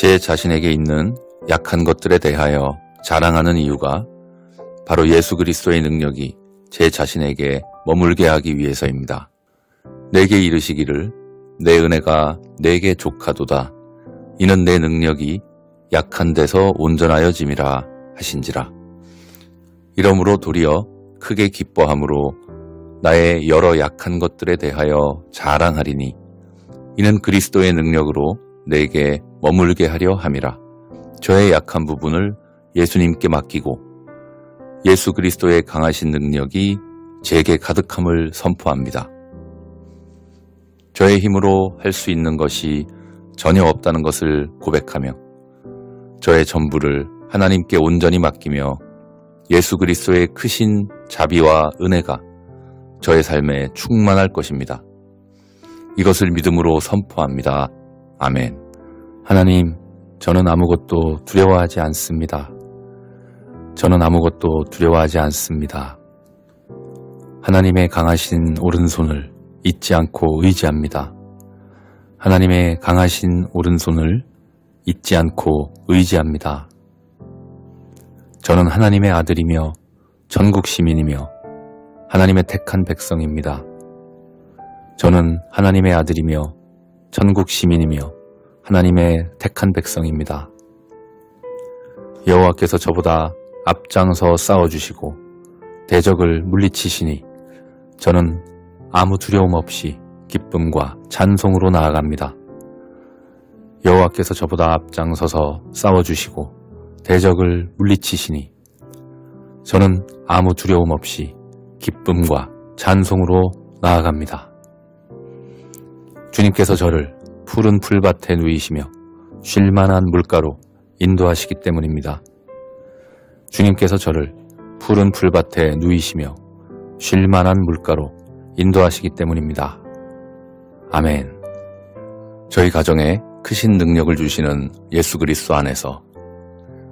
제 자신에게 있는 약한 것들에 대하여 자랑하는 이유가 바로 예수 그리스도의 능력이 제 자신에게 머물게 하기 위해서입니다. 내게 이르시기를 내 은혜가 내게 족하도다. 이는 내 능력이 약한 데서 온전하여짐이라 하신지라. 이러므로 도리어 크게 기뻐함으로 나의 여러 약한 것들에 대하여 자랑하리니 이는 그리스도의 능력으로 내게 머물게 하려 함이라. 저의 약한 부분을 예수님께 맡기고 예수 그리스도의 강하신 능력이 제게 가득함을 선포합니다. 저의 힘으로 할 수 있는 것이 전혀 없다는 것을 고백하며 저의 전부를 하나님께 온전히 맡기며 예수 그리스도의 크신 자비와 은혜가 저의 삶에 충만할 것입니다. 이것을 믿음으로 선포합니다. 아멘. 하나님, 저는 아무것도 두려워하지 않습니다. 저는 아무것도 두려워하지 않습니다. 하나님의 강하신 오른손을 잊지 않고 의지합니다. 하나님의 강하신 오른손을 잊지 않고 의지합니다. 저는 하나님의 아들이며 전국 시민이며 하나님의 택한 백성입니다. 저는 하나님의 아들이며 전국 시민이며 하나님의 택한 백성입니다. 여호와께서 저보다 앞장서 싸워주시고 대적을 물리치시니 저는 아무 두려움 없이 기쁨과 찬송으로 나아갑니다. 여호와께서 저보다 앞장서서 싸워주시고 대적을 물리치시니 저는 아무 두려움 없이 기쁨과 찬송으로 나아갑니다. 주님께서 저를 푸른 풀밭에 누이시며 쉴만한 물가로 인도하시기 때문입니다. 주님께서 저를 푸른 풀밭에 누이시며 쉴만한 물가로 인도하시기 때문입니다. 아멘. 저희 가정에 크신 능력을 주시는 예수 그리스도 안에서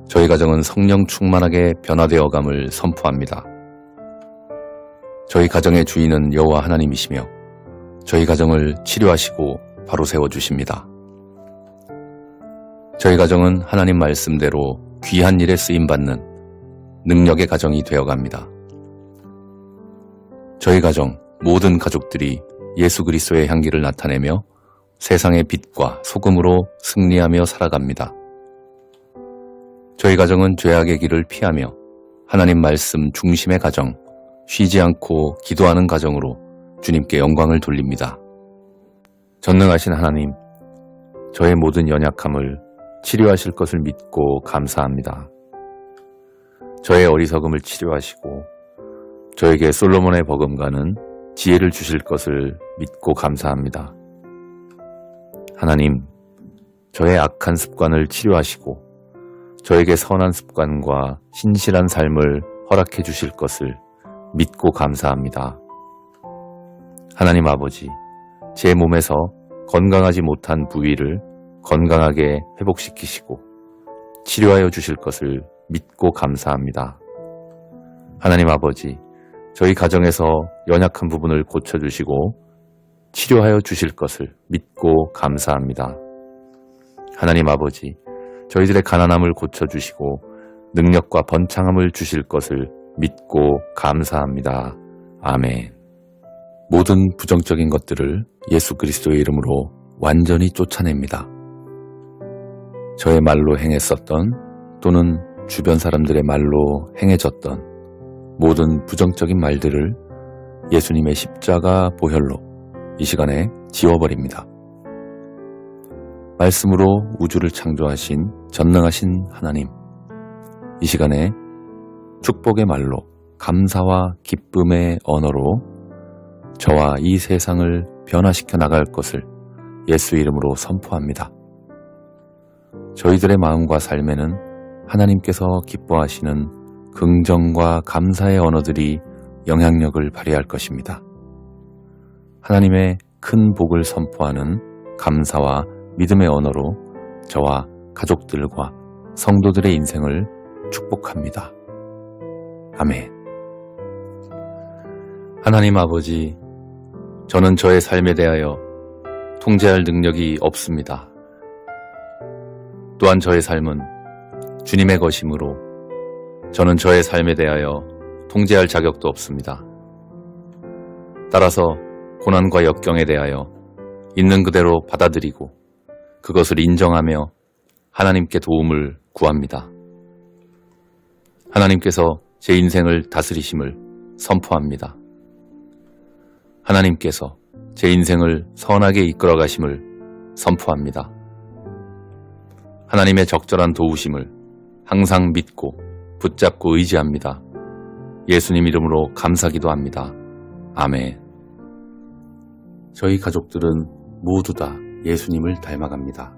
저희 가정은 성령 충만하게 변화되어감을 선포합니다. 저희 가정의 주인은 여호와 하나님이시며 저희 가정을 치료하시고 바로 세워주십니다. 저희 가정은 하나님 말씀대로 귀한 일에 쓰임받는 능력의 가정이 되어갑니다. 저희 가정 모든 가족들이 예수 그리스도의 향기를 나타내며 세상의 빛과 소금으로 승리하며 살아갑니다. 저희 가정은 죄악의 길을 피하며 하나님 말씀 중심의 가정, 쉬지 않고 기도하는 가정으로 주님께 영광을 돌립니다. 전능하신 하나님, 저의 모든 연약함을 치료하실 것을 믿고 감사합니다. 저의 어리석음을 치료하시고 저에게 솔로몬의 버금가는 지혜를 주실 것을 믿고 감사합니다. 하나님, 저의 악한 습관을 치료하시고 저에게 선한 습관과 신실한 삶을 허락해 주실 것을 믿고 감사합니다. 하나님 아버지, 제 몸에서 건강하지 못한 부위를 건강하게 회복시키시고 치료하여 주실 것을 믿고 감사합니다. 하나님 아버지, 저희 가정에서 연약한 부분을 고쳐주시고 치료하여 주실 것을 믿고 감사합니다. 하나님 아버지, 저희들의 가난함을 고쳐주시고 능력과 번창함을 주실 것을 믿고 감사합니다. 아멘. 모든 부정적인 것들을 예수 그리스도의 이름으로 완전히 쫓아냅니다. 저의 말로 행했었던 또는 주변 사람들의 말로 행해졌던 모든 부정적인 말들을 예수님의 십자가 보혈로 이 시간에 지워버립니다. 말씀으로 우주를 창조하신 전능하신 하나님, 이 시간에 축복의 말로 감사와 기쁨의 언어로 저와 이 세상을 변화시켜 나갈 것을 예수 이름으로 선포합니다. 저희들의 마음과 삶에는 하나님께서 기뻐하시는 긍정과 감사의 언어들이 영향력을 발휘할 것입니다. 하나님의 큰 복을 선포하는 감사와 믿음의 언어로 저와 가족들과 성도들의 인생을 축복합니다. 아멘. 하나님 아버지, 저는 저의 삶에 대하여 통제할 능력이 없습니다. 또한 저의 삶은 주님의 것이므로 저는 저의 삶에 대하여 통제할 자격도 없습니다. 따라서 고난과 역경에 대하여 있는 그대로 받아들이고 그것을 인정하며 하나님께 도움을 구합니다. 하나님께서 제 인생을 다스리심을 선포합니다. 하나님께서 제 인생을 선하게 이끌어 가심을 선포합니다. 하나님의 적절한 도우심을 항상 믿고 붙잡고 의지합니다. 예수님 이름으로 감사기도합니다. 아멘. 저희 가족들은 모두 다 예수님을 닮아갑니다.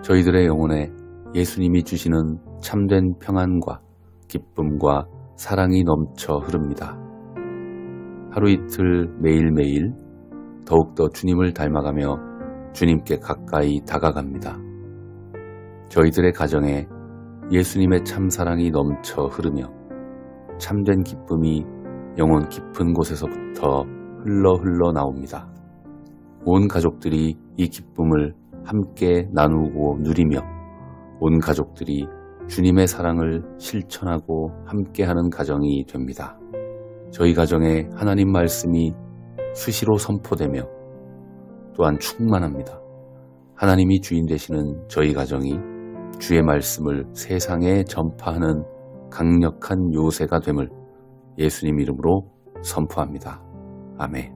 저희들의 영혼에 예수님이 주시는 참된 평안과 기쁨과 사랑이 넘쳐 흐릅니다. 하루 이틀 매일매일 더욱더 주님을 닮아가며 주님께 가까이 다가갑니다. 저희들의 가정에 예수님의 참사랑이 넘쳐 흐르며 참된 기쁨이 영혼 깊은 곳에서부터 흘러 나옵니다. 온 가족들이 이 기쁨을 함께 나누고 누리며 온 가족들이 주님의 사랑을 실천하고 함께하는 가정이 됩니다. 저희 가정에 하나님 말씀이 수시로 선포되며 또한 충만합니다. 하나님이 주인 되시는 저희 가정이 주의 말씀을 세상에 전파하는 강력한 요새가 됨을 예수님 이름으로 선포합니다. 아멘.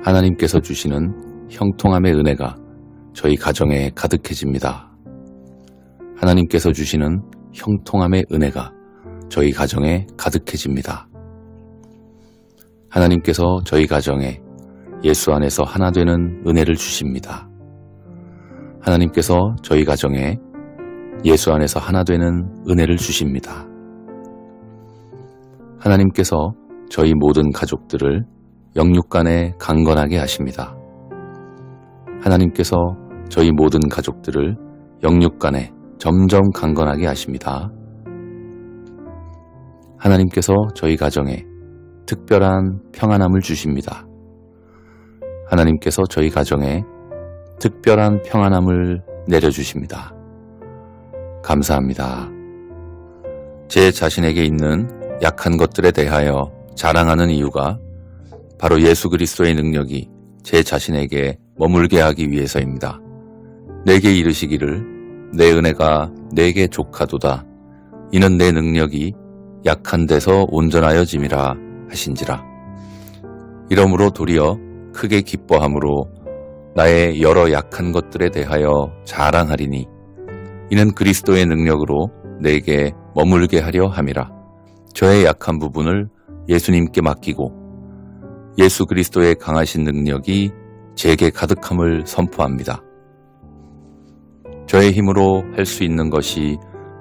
하나님께서 주시는 형통함의 은혜가 저희 가정에 가득해집니다. 하나님께서 주시는 형통함의 은혜가 저희 가정에 가득해집니다. 하나님께서 저희 가정에 예수 안에서 하나 되는 은혜를 주십니다. 하나님께서 저희 가정에 예수 안에서 하나 되는 은혜를 주십니다. 하나님께서 저희 모든 가족들을 영육 간에 강건하게 하십니다. 하나님께서 저희 모든 가족들을 영육 간에 점점 강건하게 하십니다. 하나님께서 저희 가정에 특별한 평안함을 주십니다. 하나님께서 저희 가정에 특별한 평안함을 내려주십니다. 감사합니다. 제 자신에게 있는 약한 것들에 대하여 자랑하는 이유가 바로 예수 그리스도의 능력이 제 자신에게 머물게 하기 위해서입니다. 내게 이르시기를 내 은혜가 내게 족하도다. 이는 내 능력이 약한 데서 온전하여짐이라 하신지라. 이러므로 도리어 크게 기뻐함으로 나의 여러 약한 것들에 대하여 자랑하리니 이는 그리스도의 능력으로 내게 머물게 하려 함이라. 저의 약한 부분을 예수님께 맡기고 예수 그리스도의 강하신 능력이 제게 가득함을 선포합니다. 저의 힘으로 할 수 있는 것이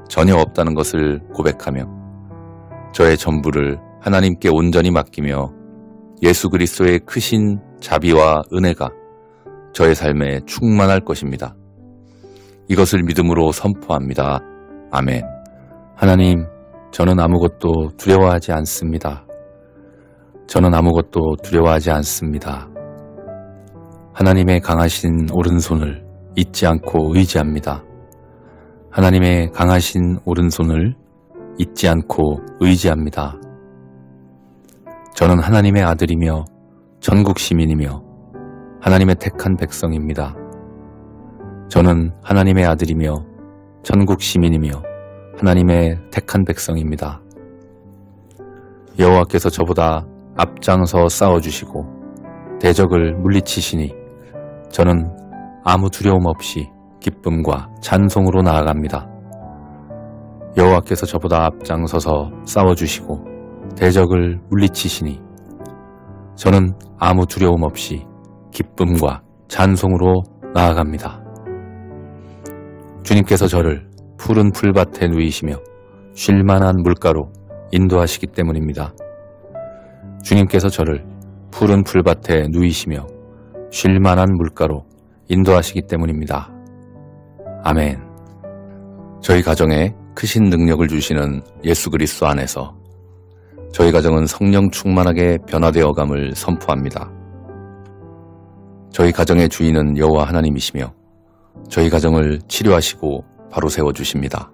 전혀 없다는 것을 고백하며 저의 전부를 하나님께 온전히 맡기며 예수 그리스도의 크신 자비와 은혜가 저의 삶에 충만할 것입니다. 이것을 믿음으로 선포합니다. 아멘. 하나님, 저는 아무것도 두려워하지 않습니다. 저는 아무것도 두려워하지 않습니다. 하나님의 강하신 오른손을 잊지 않고 의지합니다. 하나님의 강하신 오른손을 잊지 않고 의지합니다. 저는 하나님의 아들이며 전국 시민이며 하나님의 택한 백성입니다. 저는 하나님의 아들이며 전국 시민이며 하나님의 택한 백성입니다. 여호와께서 저보다 앞장서 싸워주시고 대적을 물리치시니 저는 아무 두려움 없이 기쁨과 찬송으로 나아갑니다. 여호와께서 저보다 앞장서서 싸워주시고 대적을 물리치시니 저는 아무 두려움 없이 기쁨과 찬송으로 나아갑니다. 주님께서 저를 푸른 풀밭에 누이시며 쉴만한 물가로 인도하시기 때문입니다. 주님께서 저를 푸른 풀밭에 누이시며 쉴만한 물가로 인도하시기 때문입니다. 아멘. 저희 가정에 크신 능력을 주시는 예수 그리스도 안에서 저희 가정은 성령 충만하게 변화되어감을 선포합니다. 저희 가정의 주인은 여호와 하나님이시며 저희 가정을 치료하시고 바로 세워주십니다.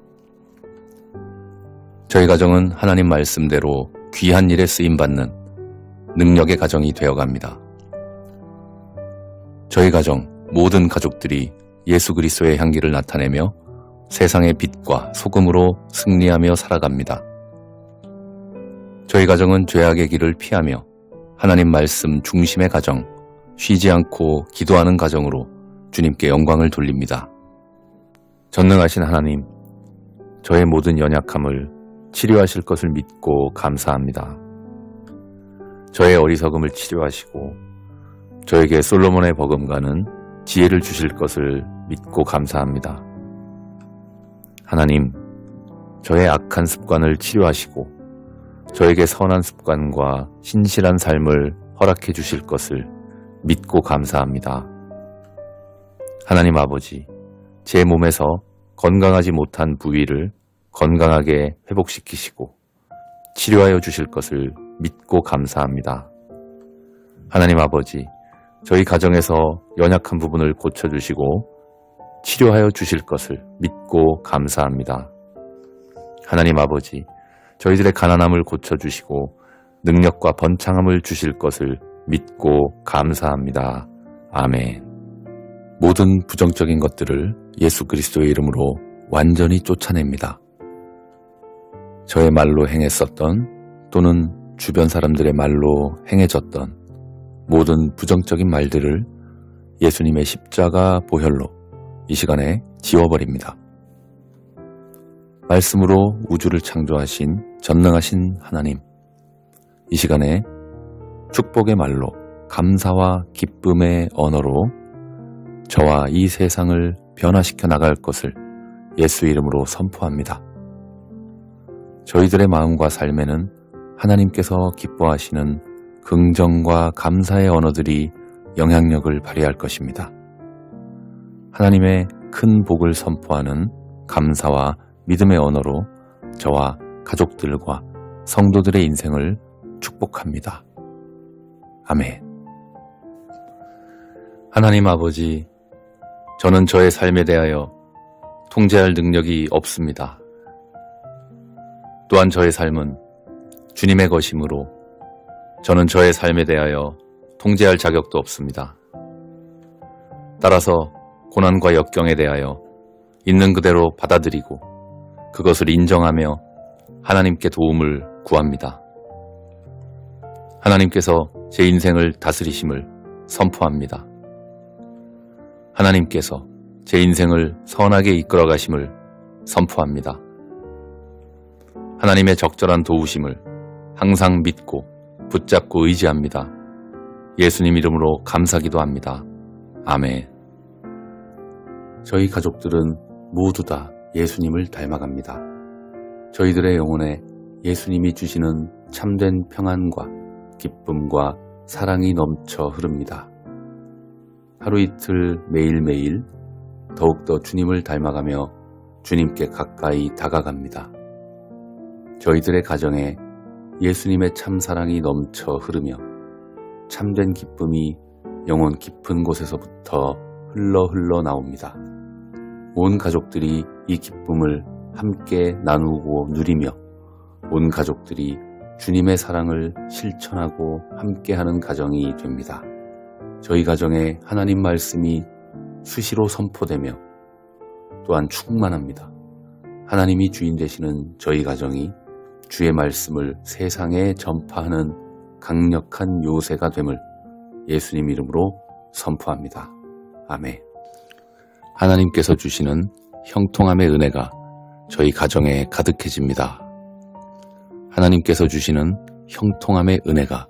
저희 가정은 하나님 말씀대로 귀한 일에 쓰임받는 능력의 가정이 되어갑니다. 저희 가정 모든 가족들이 예수 그리스도의 향기를 나타내며 세상의 빛과 소금으로 승리하며 살아갑니다. 저희 가정은 죄악의 길을 피하며 하나님 말씀 중심의 가정, 쉬지 않고 기도하는 가정으로 주님께 영광을 돌립니다. 전능하신 하나님, 저의 모든 연약함을 치료하실 것을 믿고 감사합니다. 저의 어리석음을 치료하시고 저에게 솔로몬의 버금가는 지혜를 주실 것을 믿고 감사합니다. 하나님, 저의 악한 습관을 치료하시고 저에게 선한 습관과 신실한 삶을 허락해 주실 것을 믿고 감사합니다. 하나님 아버지, 제 몸에서 건강하지 못한 부위를 건강하게 회복시키시고 치료하여 주실 것을 믿고 감사합니다. 하나님 아버지, 저희 가정에서 연약한 부분을 고쳐주시고 치료하여 주실 것을 믿고 감사합니다. 하나님 아버지, 저희들의 가난함을 고쳐주시고 능력과 번창함을 주실 것을 믿고 감사합니다. 아멘. 모든 부정적인 것들을 예수 그리스도의 이름으로 완전히 쫓아냅니다. 저의 말로 행했었던 또는 주변 사람들의 말로 행해졌던 모든 부정적인 말들을 예수님의 십자가 보혈로 이 시간에 지워버립니다. 말씀으로 우주를 창조하신 전능하신 하나님, 이 시간에 축복의 말로 감사와 기쁨의 언어로 저와 이 세상을 변화시켜 나갈 것을 예수 이름으로 선포합니다. 저희들의 마음과 삶에는 하나님께서 기뻐하시는 긍정과 감사의 언어들이 영향력을 발휘할 것입니다. 하나님의 큰 복을 선포하는 감사와 믿음의 언어로 저와 가족들과 성도들의 인생을 축복합니다. 아멘. 하나님 아버지, 저는 저의 삶에 대하여 통제할 능력이 없습니다. 또한 저의 삶은 주님의 것이므로 저는 저의 삶에 대하여 통제할 자격도 없습니다. 따라서 고난과 역경에 대하여 있는 그대로 받아들이고 그것을 인정하며 하나님께 도움을 구합니다. 하나님께서 제 인생을 다스리심을 선포합니다. 하나님께서 제 인생을 선하게 이끌어 가심을 선포합니다. 하나님의 적절한 도우심을 항상 믿고 붙잡고 의지합니다. 예수님 이름으로 감사기도 합니다. 아멘. 저희 가족들은 모두 다 예수님을 닮아갑니다. 저희들의 영혼에 예수님이 주시는 참된 평안과 기쁨과 사랑이 넘쳐 흐릅니다. 하루 이틀 매일매일 더욱더 주님을 닮아가며 주님께 가까이 다가갑니다. 저희들의 가정에 예수님의 참사랑이 넘쳐 흐르며 참된 기쁨이 영혼 깊은 곳에서부터 흘러 나옵니다. 온 가족들이 이 기쁨을 함께 나누고 누리며 온 가족들이 주님의 사랑을 실천하고 함께하는 가정이 됩니다. 저희 가정에 하나님 말씀이 수시로 선포되며 또한 충만합니다. 하나님이 주인 되시는 저희 가정이 주의 말씀을 세상에 전파하는 강력한 요새가 됨을 예수님 이름으로 선포합니다. 아멘. 하나님께서 주시는 형통함의 은혜가 저희 가정에 가득해집니다. 하나님께서 주시는 형통함의 은혜가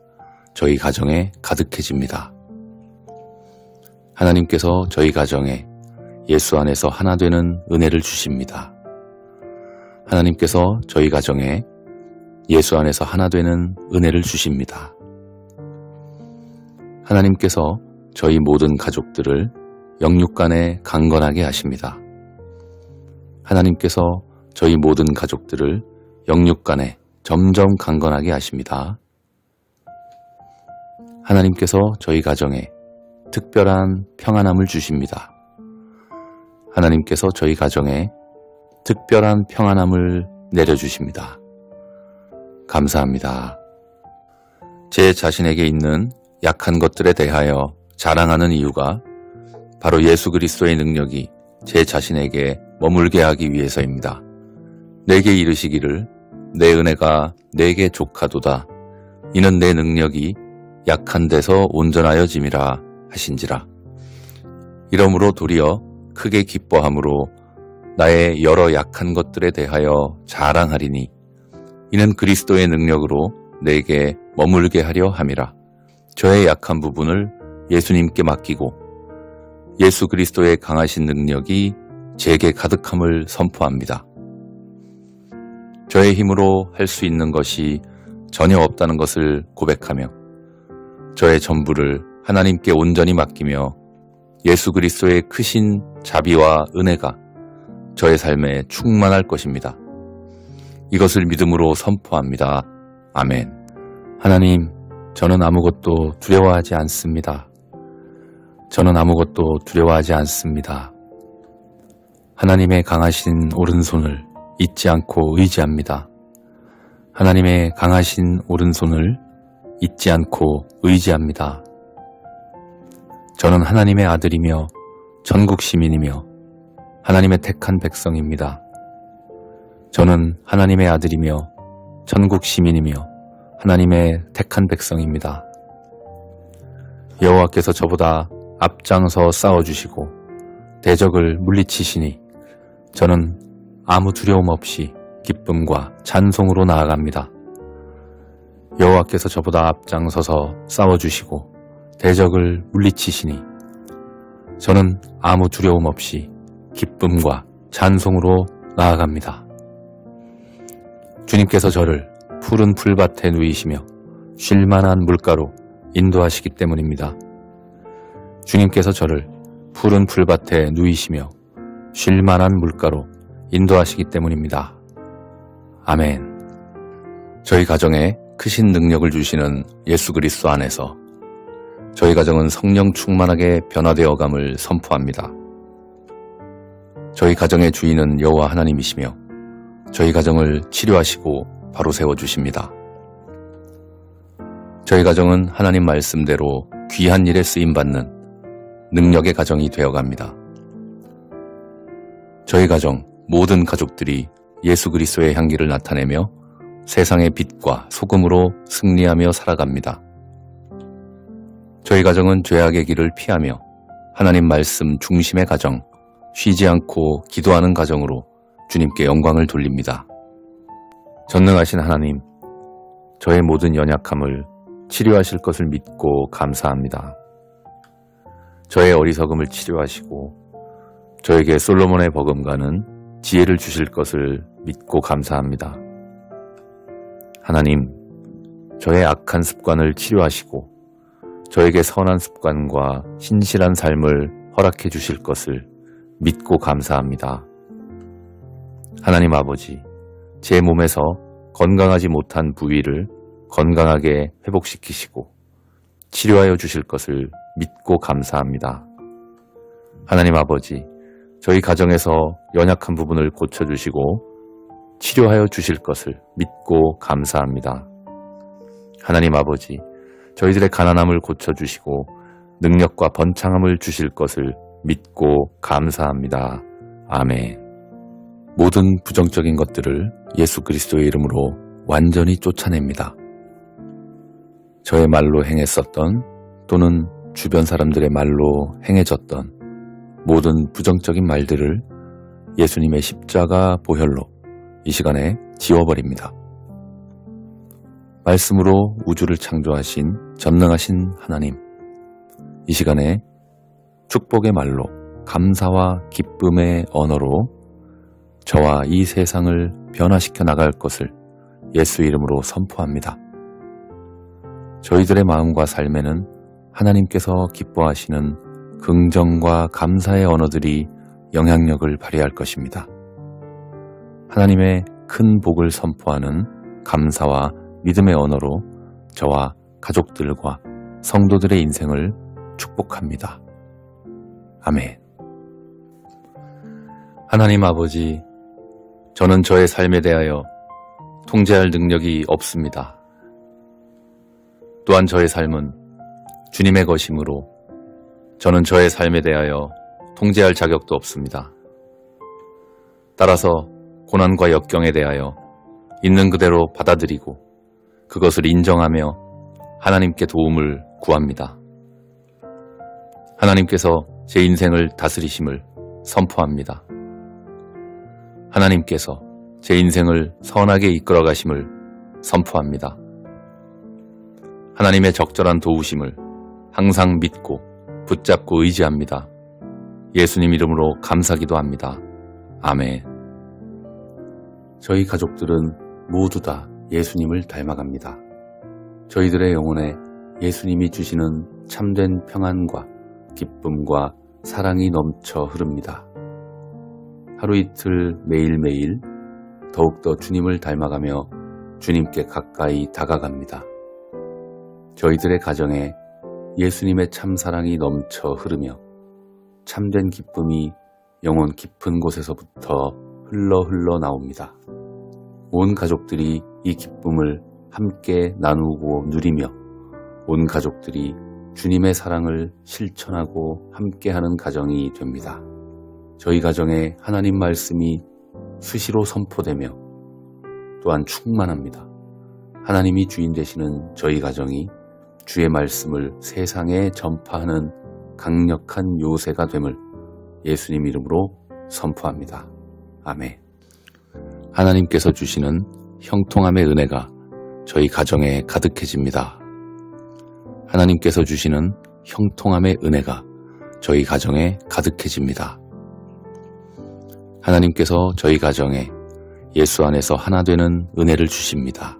저희 가정에 가득해집니다. 하나님께서 저희 가정에 예수 안에서 하나 되는 은혜를 주십니다. 하나님께서 저희 가정에 예수 안에서 하나 되는 은혜를 주십니다. 하나님께서 저희 모든 가족들을 영육간에 강건하게 하십니다. 하나님께서 저희 모든 가족들을 영육간에 점점 강건하게 하십니다. 하나님께서 저희 가정에 특별한 평안함을 주십니다. 하나님께서 저희 가정에 특별한 평안함을 내려주십니다. 감사합니다. 제 자신에게 있는 약한 것들에 대하여 자랑하는 이유가 바로 예수 그리스도의 능력이 제 자신에게 머물게 하기 위해서입니다. 내게 이르시기를 내 은혜가 내게 족하도다. 이는 내 능력이 약한 데서 온전하여짐이라 하신지라. 이러므로 도리어 크게 기뻐함으로 나의 여러 약한 것들에 대하여 자랑하리니 이는 그리스도의 능력으로 내게 머물게 하려 함이라. 저의 약한 부분을 예수님께 맡기고 예수 그리스도의 강하신 능력이 제게 가득함을 선포합니다. 저의 힘으로 할 수 있는 것이 전혀 없다는 것을 고백하며 저의 전부를 하나님께 온전히 맡기며 예수 그리스도의 크신 자비와 은혜가 저의 삶에 충만할 것입니다. 이것을 믿음으로 선포합니다. 아멘. 하나님, 저는 아무것도 두려워하지 않습니다. 저는 아무것도 두려워하지 않습니다. 하나님의 강하신 오른손을 잊지 않고 의지합니다. 하나님의 강하신 오른손을 잊지 않고 의지합니다. 저는 하나님의 아들이며 전국 시민이며 하나님의 택한 백성입니다. 저는 하나님의 아들이며 전국 시민이며 하나님의 택한 백성입니다. 여호와께서 저보다 앞장서 싸워주시고 대적을 물리치시니 저는 아무 두려움 없이 기쁨과 찬송으로 나아갑니다. 여호와께서 저보다 앞장서서 싸워주시고 대적을 물리치시니 저는 아무 두려움 없이 기쁨과 찬송으로 나아갑니다. 주님께서 저를 푸른 풀밭에 누이시며 쉴만한 물가로 인도하시기 때문입니다. 주님께서 저를 푸른 풀밭에 누이시며 쉴만한 물가로 인도하시기 때문입니다. 아멘. 저희 가정에 크신 능력을 주시는 예수 그리스도 안에서 저희 가정은 성령 충만하게 변화되어감을 선포합니다. 저희 가정의 주인은 여호와 하나님이시며 저희 가정을 치료하시고 바로 세워주십니다. 저희 가정은 하나님 말씀대로 귀한 일에 쓰임받는 능력의 가정이 되어갑니다. 저희 가정 모든 가족들이 예수 그리스도의 향기를 나타내며 세상의 빛과 소금으로 승리하며 살아갑니다. 저희 가정은 죄악의 길을 피하며 하나님 말씀 중심의 가정, 쉬지 않고 기도하는 가정으로 주님께 영광을 돌립니다. 전능하신 하나님, 저의 모든 연약함을 치료하실 것을 믿고 감사합니다. 저의 어리석음을 치료하시고 저에게 솔로몬의 버금가는 지혜를 주실 것을 믿고 감사합니다. 하나님, 저의 악한 습관을 치료하시고 저에게 선한 습관과 신실한 삶을 허락해 주실 것을 믿고 감사합니다. 하나님 아버지, 제 몸에서 건강하지 못한 부위를 건강하게 회복시키시고 치료하여 주실 것을 믿고 감사합니다. 하나님 아버지, 저희 가정에서 연약한 부분을 고쳐주시고 치료하여 주실 것을 믿고 감사합니다. 하나님 아버지, 저희들의 가난함을 고쳐주시고 능력과 번창함을 주실 것을 믿고 감사합니다. 아멘. 모든 부정적인 것들을 예수 그리스도의 이름으로 완전히 쫓아냅니다. 저의 말로 행했었던 또는 주변 사람들의 말로 행해졌던 모든 부정적인 말들을 예수님의 십자가 보혈로 이 시간에 지워버립니다. 말씀으로 우주를 창조하신 전능하신 하나님, 이 시간에 축복의 말로 감사와 기쁨의 언어로 저와 이 세상을 변화시켜 나갈 것을 예수 이름으로 선포합니다. 저희들의 마음과 삶에는 하나님께서 기뻐하시는 긍정과 감사의 언어들이 영향력을 발휘할 것입니다. 하나님의 큰 복을 선포하는 감사와 믿음의 언어로 저와 가족들과 성도들의 인생을 축복합니다. 아멘. 하나님 아버지, 저는 저의 삶에 대하여 통제할 능력이 없습니다. 또한 저의 삶은 주님의 것이므로 저는 저의 삶에 대하여 통제할 자격도 없습니다. 따라서 고난과 역경에 대하여 있는 그대로 받아들이고 그것을 인정하며 하나님께 도움을 구합니다. 하나님께서 제 인생을 다스리심을 선포합니다. 하나님께서 제 인생을 선하게 이끌어 가심을 선포합니다. 하나님의 적절한 도우심을 항상 믿고 붙잡고 의지합니다. 예수님 이름으로 감사기도 합니다. 아멘. 저희 가족들은 모두 다 예수님을 닮아갑니다. 저희들의 영혼에 예수님이 주시는 참된 평안과 기쁨과 사랑이 넘쳐 흐릅니다. 하루 이틀 매일매일 더욱더 주님을 닮아가며 주님께 가까이 다가갑니다. 저희들의 가정에 예수님의 참사랑이 넘쳐 흐르며 참된 기쁨이 영혼 깊은 곳에서부터 흘러 나옵니다. 온 가족들이 이 기쁨을 함께 나누고 누리며 온 가족들이 주님의 사랑을 실천하고 함께하는 가정이 됩니다. 저희 가정에 하나님 말씀이 수시로 선포되며 또한 충만합니다. 하나님이 주인 되시는 저희 가정이 주의 말씀을 세상에 전파하는 강력한 요새가 됨을 예수님 이름으로 선포합니다. 아멘. 하나님께서 주시는 형통함의 은혜가 저희 가정에 가득해집니다. 하나님께서 주시는 형통함의 은혜가 저희 가정에 가득해집니다. 하나님께서 저희 가정에 예수 안에서 하나 되는 은혜를 주십니다.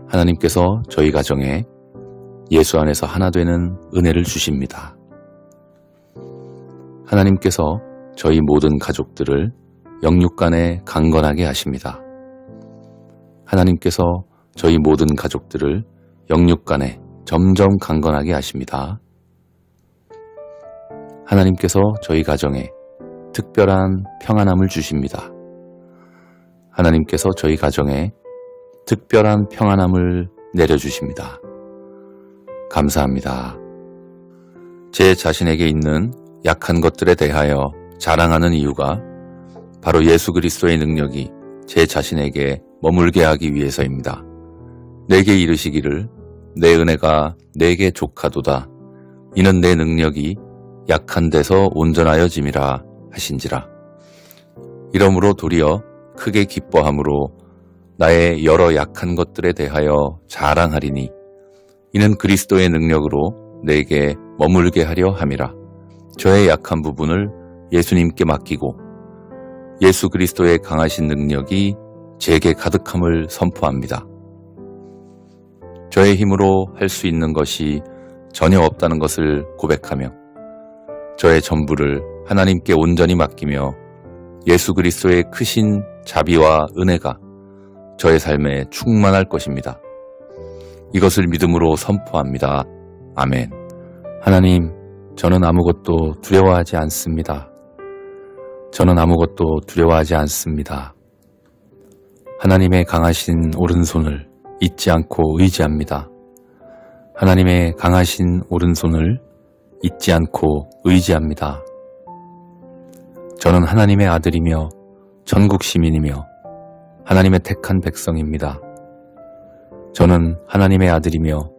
하나님께서 저희 가정에 예수 안에서 하나 되는 은혜를 주십니다. 하나님께서 저희 모든 가족들을 영육 간에 강건하게 하십니다. 하나님께서 저희 모든 가족들을 영육 간에 점점 강건하게 하십니다. 하나님께서 저희 가정에 특별한 평안함을 주십니다. 하나님께서 저희 가정에 특별한 평안함을 내려주십니다. 감사합니다. 제 자신에게 있는 약한 것들에 대하여 자랑하는 이유가 바로 예수 그리스도의 능력이 제 자신에게 머물게 하기 위해서입니다. 내게 이르시기를 내 은혜가 내게 족하도다. 이는 내 능력이 약한 데서 온전하여짐이라 하신지라. 이러므로 도리어 크게 기뻐함으로 나의 여러 약한 것들에 대하여 자랑하리니 이는 그리스도의 능력으로 내게 머물게 하려 함이라. 저의 약한 부분을 예수님께 맡기고 예수 그리스도의 강하신 능력이 제게 가득함을 선포합니다. 저의 힘으로 할 수 있는 것이 전혀 없다는 것을 고백하며 저의 전부를 하나님께 온전히 맡기며 예수 그리스도의 크신 자비와 은혜가 저의 삶에 충만할 것입니다. 이것을 믿음으로 선포합니다. 아멘. 하나님, 저는 아무것도 두려워하지 않습니다. 저는 아무것도 두려워하지 않습니다. 하나님의 강하신 오른손을 잊지 않고 의지합니다. 하나님의 강하신 오른손을 잊지 않고 의지합니다. 저는 하나님의 아들이며 전국 시민이며 하나님의 택한 백성입니다. 저는 하나님의 아들이며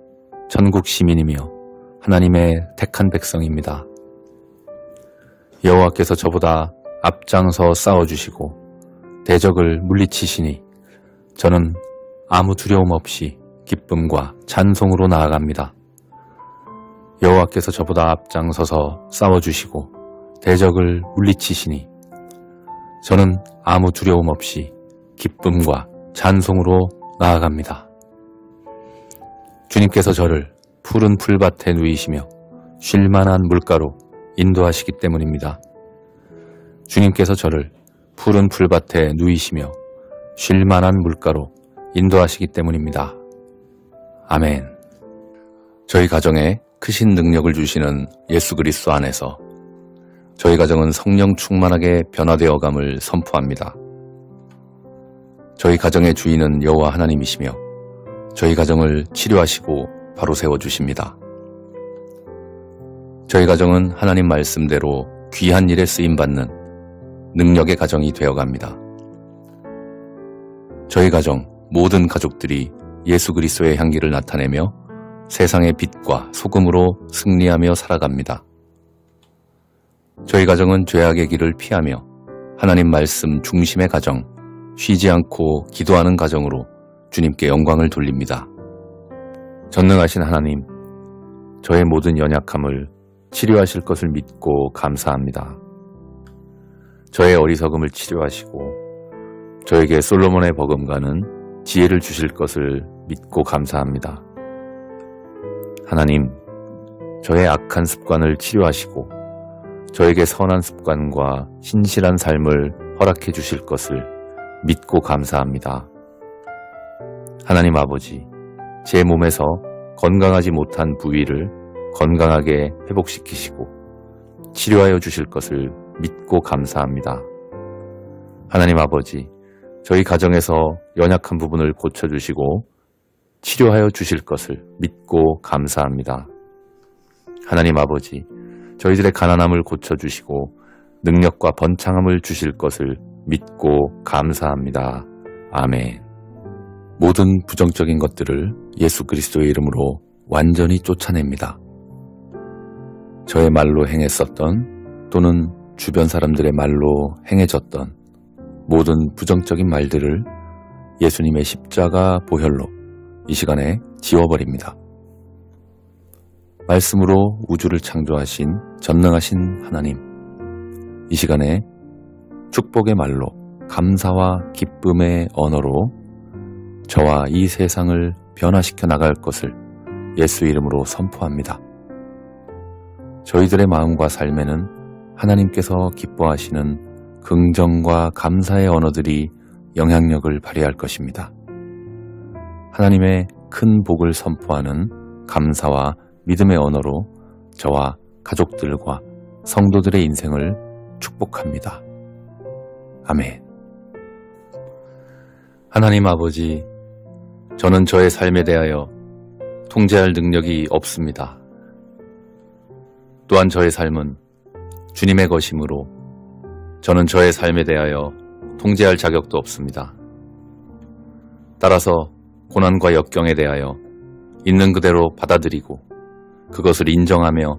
전국 시민이며 하나님의 택한 백성입니다. 여호와께서 저보다 앞장서 싸워주시고 대적을 물리치시니 저는 아무 두려움 없이 기쁨과 찬송으로 나아갑니다. 여호와께서 저보다 앞장서서 싸워주시고 대적을 물리치시니 저는 아무 두려움 없이 기쁨과 찬송으로 나아갑니다. 주님께서 저를 푸른 풀밭에 누이시며 쉴만한 물가로 인도하시기 때문입니다. 주님께서 저를 푸른 풀밭에 누이시며 쉴만한 물가로 인도하시기 때문입니다. 아멘. 저희 가정에 크신 능력을 주시는 예수 그리스도 안에서 저희 가정은 성령 충만하게 변화되어감을 선포합니다. 저희 가정의 주인은 여호와 하나님이시며 저희 가정을 치료하시고 바로 세워주십니다. 저희 가정은 하나님 말씀대로 귀한 일에 쓰임받는 능력의 가정이 되어갑니다. 저희 가정 모든 가족들이 예수 그리스도의 향기를 나타내며 세상의 빛과 소금으로 승리하며 살아갑니다. 저희 가정은 죄악의 길을 피하며 하나님 말씀 중심의 가정, 쉬지 않고 기도하는 가정으로 주님께 영광을 돌립니다. 전능하신 하나님, 저의 모든 연약함을 치료하실 것을 믿고 감사합니다. 저의 어리석음을 치료하시고 저에게 솔로몬의 버금가는 지혜를 주실 것을 믿고 감사합니다. 하나님, 저의 악한 습관을 치료하시고 저에게 선한 습관과 신실한 삶을 허락해 주실 것을 믿고 감사합니다. 하나님 아버지, 제 몸에서 건강하지 못한 부위를 건강하게 회복시키시고 치료하여 주실 것을 믿고 감사합니다. 하나님 아버지, 저희 가정에서 연약한 부분을 고쳐주시고 치료하여 주실 것을 믿고 감사합니다. 하나님 아버지, 저희들의 가난함을 고쳐주시고 능력과 번창함을 주실 것을 믿고 감사합니다. 아멘. 모든 부정적인 것들을 예수 그리스도의 이름으로 완전히 쫓아냅니다. 저의 말로 행했었던 또는 주변 사람들의 말로 행해졌던 모든 부정적인 말들을 예수님의 십자가 보혈로 이 시간에 지워버립니다. 말씀으로 우주를 창조하신 전능하신 하나님, 이 시간에 축복의 말로 감사와 기쁨의 언어로 저와 이 세상을 변화시켜 나갈 것을 예수 이름으로 선포합니다. 저희들의 마음과 삶에는 하나님께서 기뻐하시는 긍정과 감사의 언어들이 영향력을 발휘할 것입니다. 하나님의 큰 복을 선포하는 감사와 믿음의 언어로 저와 가족들과 성도들의 인생을 축복합니다. 아멘. 하나님 아버지, 저는 저의 삶에 대하여 통제할 능력이 없습니다. 또한 저의 삶은 주님의 것이므로 저는 저의 삶에 대하여 통제할 자격도 없습니다. 따라서 고난과 역경에 대하여 있는 그대로 받아들이고 그것을 인정하며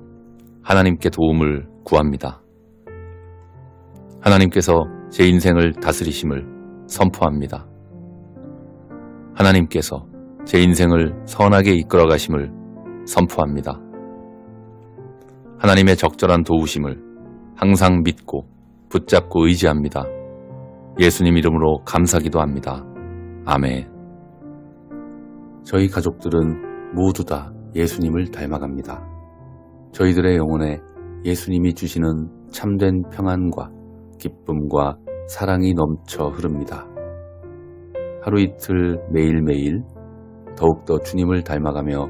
하나님께 도움을 구합니다. 하나님께서 제 인생을 다스리심을 선포합니다. 하나님께서 제 인생을 선하게 이끌어 가심을 선포합니다. 하나님의 적절한 도우심을 항상 믿고 붙잡고 의지합니다. 예수님 이름으로 감사기도합니다. 아멘. 저희 가족들은 모두 다 예수님을 닮아갑니다. 저희들의 영혼에 예수님이 주시는 참된 평안과 기쁨과 사랑이 넘쳐 흐릅니다. 하루 이틀 매일매일 더욱더 주님을 닮아가며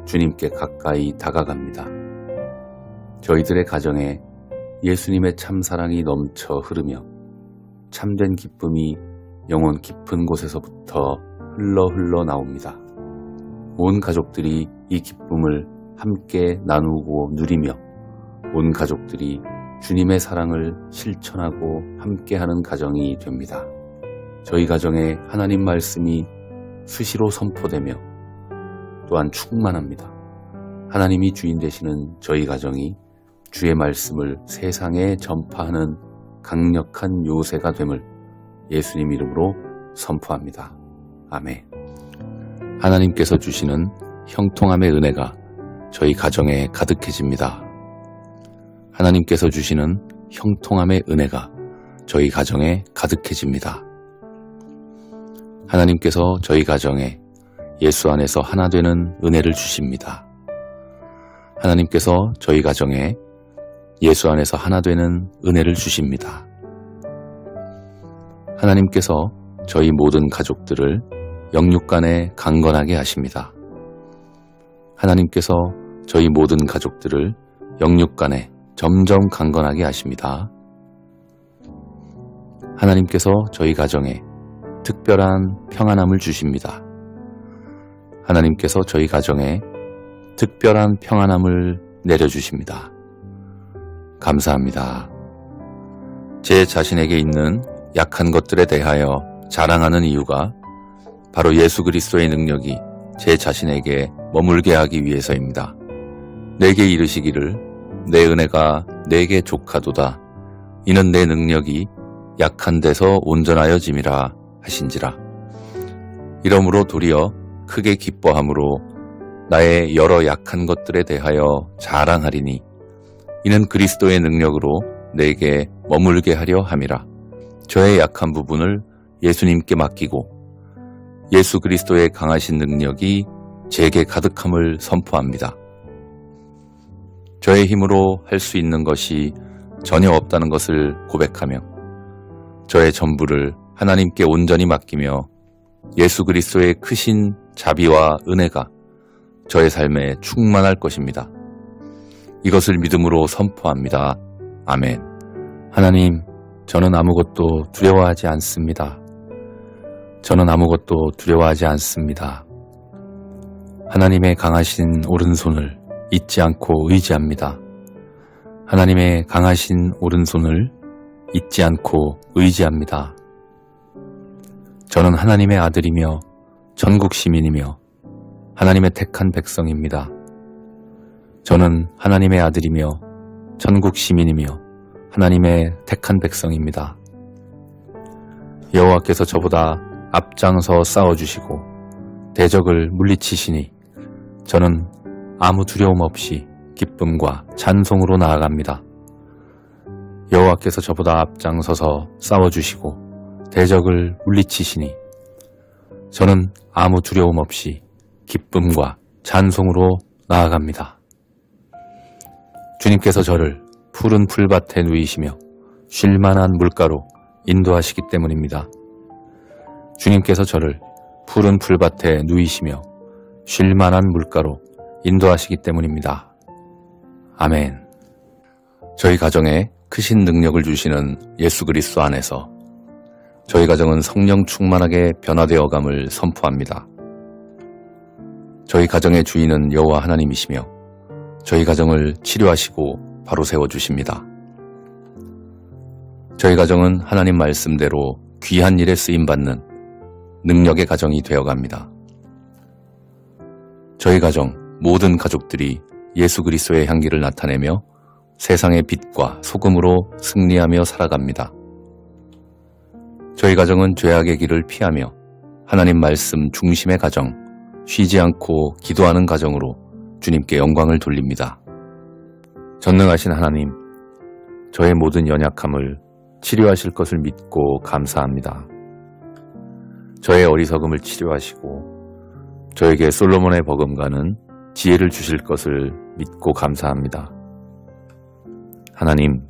주님께 가까이 다가갑니다. 저희들의 가정에 예수님의 참사랑이 넘쳐 흐르며 참된 기쁨이 영혼 깊은 곳에서부터 흘러 나옵니다. 온 가족들이 이 기쁨을 함께 나누고 누리며 온 가족들이 주님의 사랑을 실천하고 함께하는 가정이 됩니다. 저희 가정에 하나님 말씀이 수시로 선포되며 또한 충만합니다. 하나님이 주인 되시는 저희 가정이 주의 말씀을 세상에 전파하는 강력한 요새가 됨을 예수님 이름으로 선포합니다. 아멘. 하나님께서 주시는 형통함의 은혜가 저희 가정에 가득해집니다. 하나님께서 주시는 형통함의 은혜가 저희 가정에 가득해집니다. 하나님께서 저희 가정에 예수 안에서 하나 되는 은혜를 주십니다. 하나님께서 저희 가정에 예수 안에서 하나 되는 은혜를 주십니다. 하나님께서 저희 모든 가족들을 영육간에 강건하게 하십니다. 하나님께서 저희 모든 가족들을 영육간에 점점 강건하게 하십니다. 하나님께서 저희 가정에 특별한 평안함을 주십니다. 하나님께서 저희 가정에 특별한 평안함을 내려주십니다. 감사합니다. 제 자신에게 있는 약한 것들에 대하여 자랑하는 이유가 바로 예수 그리스도의 능력이 제 자신에게 머물게 하기 위해서입니다. 내게 이르시기를 내 은혜가 내게 족하도다. 이는 내 능력이 약한 데서 온전하여짐이라 하신지라. 이러므로 도리어 크게 기뻐함으로 나의 여러 약한 것들에 대하여 자랑하리니 이는 그리스도의 능력으로 내게 머물게 하려 함이라. 저의 약한 부분을 예수님께 맡기고 예수 그리스도의 강하신 능력이 제게 가득함을 선포합니다. 저의 힘으로 할 수 있는 것이 전혀 없다는 것을 고백하며 저의 전부를 하나님께 온전히 맡기며 예수 그리스도의 크신 자비와 은혜가 저의 삶에 충만할 것입니다. 이것을 믿음으로 선포합니다. 아멘. 하나님, 저는 아무것도 두려워하지 않습니다. 저는 아무것도 두려워하지 않습니다. 하나님의 강하신 오른손을 잊지 않고 의지합니다. 하나님의 강하신 오른손을 잊지 않고 의지합니다. 저는 하나님의 아들이며 전국 시민이며 하나님의 택한 백성입니다. 저는 하나님의 아들이며 전국 시민이며 하나님의 택한 백성입니다. 여호와께서 저보다 앞장서 싸워주시고 대적을 물리치시니 저는 아무 두려움 없이 기쁨과 찬송으로 나아갑니다. 여호와께서 저보다 앞장서서 싸워주시고 대적을 물리치시니 저는 아무 두려움 없이 기쁨과 찬송으로 나아갑니다. 주님께서 저를 푸른 풀밭에 누이시며 쉴만한 물가로 인도하시기 때문입니다. 주님께서 저를 푸른 풀밭에 누이시며 쉴만한 물가로 인도하시기 때문입니다. 아멘. 저희 가정에 크신 능력을 주시는 예수 그리스도 안에서 저희 가정은 성령 충만하게 변화되어감을 선포합니다. 저희 가정의 주인은 여호와 하나님이시며 저희 가정을 치료하시고 바로 세워주십니다. 저희 가정은 하나님 말씀대로 귀한 일에 쓰임받는 능력의 가정이 되어갑니다. 저희 가정 모든 가족들이 예수 그리스도의 향기를 나타내며 세상의 빛과 소금으로 승리하며 살아갑니다. 저희 가정은 죄악의 길을 피하며 하나님 말씀 중심의 가정, 쉬지 않고 기도하는 가정으로 주님께 영광을 돌립니다. 전능하신 하나님, 저의 모든 연약함을 치료하실 것을 믿고 감사합니다. 저의 어리석음을 치료하시고 저에게 솔로몬의 버금가는 지혜를 주실 것을 믿고 감사합니다. 하나님,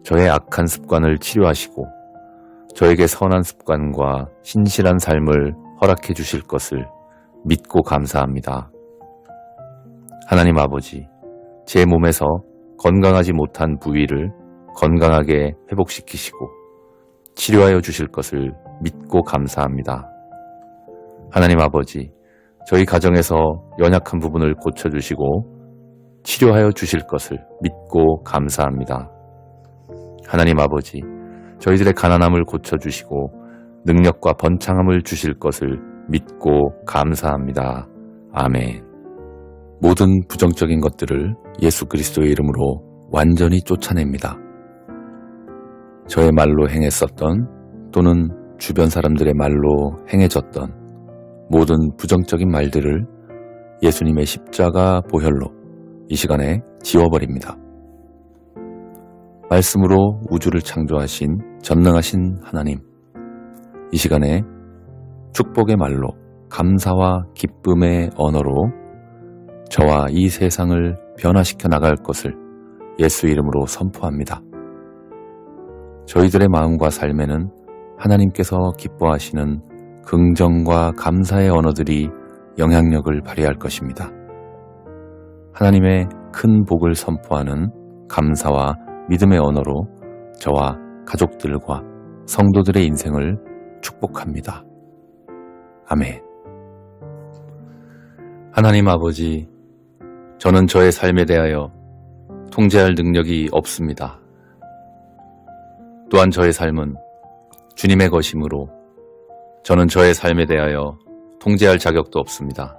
저의 악한 습관을 치료하시고 저에게 선한 습관과 신실한 삶을 허락해 주실 것을 믿고 감사합니다. 하나님 아버지, 제 몸에서 건강하지 못한 부위를 건강하게 회복시키시고 치료하여 주실 것을 믿고 감사합니다. 하나님 아버지, 저희 가정에서 연약한 부분을 고쳐주시고 치료하여 주실 것을 믿고 감사합니다. 하나님 아버지, 저희들의 가난함을 고쳐주시고 능력과 번창함을 주실 것을 믿고 감사합니다. 아멘. 모든 부정적인 것들을 예수 그리스도의 이름으로 완전히 쫓아냅니다. 저의 말로 행했었던 또는 주변 사람들의 말로 행해졌던 모든 부정적인 말들을 예수님의 십자가 보혈로 이 시간에 지워버립니다. 말씀으로 우주를 창조하신 전능하신 하나님, 이 시간에 축복의 말로 감사와 기쁨의 언어로 저와 이 세상을 변화시켜 나갈 것을 예수 이름으로 선포합니다. 저희들의 마음과 삶에는 하나님께서 기뻐하시는 긍정과 감사의 언어들이 영향력을 발휘할 것입니다. 하나님의 큰 복을 선포하는 감사와 믿음의 언어로 저와 가족들과 성도들의 인생을 축복합니다. 아멘. 하나님 아버지, 저는 저의 삶에 대하여 통제할 능력이 없습니다. 또한 저의 삶은 주님의 것이므로 저는 저의 삶에 대하여 통제할 자격도 없습니다.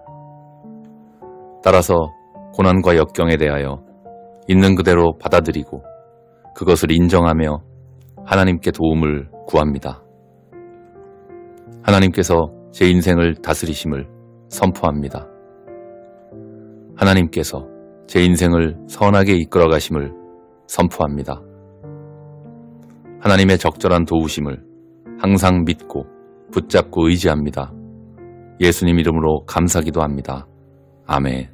따라서 고난과 역경에 대하여 있는 그대로 받아들이고 그것을 인정하며 하나님께 도움을 구합니다. 하나님께서 제 인생을 다스리심을 선포합니다. 하나님께서 제 인생을 선하게 이끌어 가심을 선포합니다. 하나님의 적절한 도우심을 항상 믿고 붙잡고 의지합니다. 예수님 이름으로 감사기도합니다. 아멘.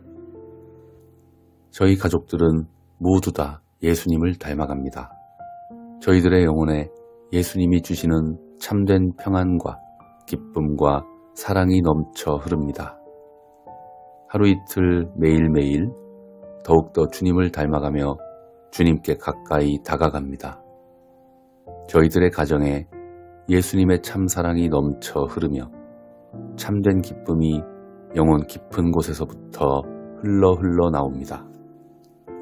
저희 가족들은 모두 다 예수님을 닮아갑니다. 저희들의 영혼에 예수님이 주시는 참된 평안과 기쁨과 사랑이 넘쳐 흐릅니다. 하루 이틀 매일매일 더욱더 주님을 닮아가며 주님께 가까이 다가갑니다. 저희들의 가정에 예수님의 참사랑이 넘쳐 흐르며 참된 기쁨이 영혼 깊은 곳에서부터 흘러 나옵니다.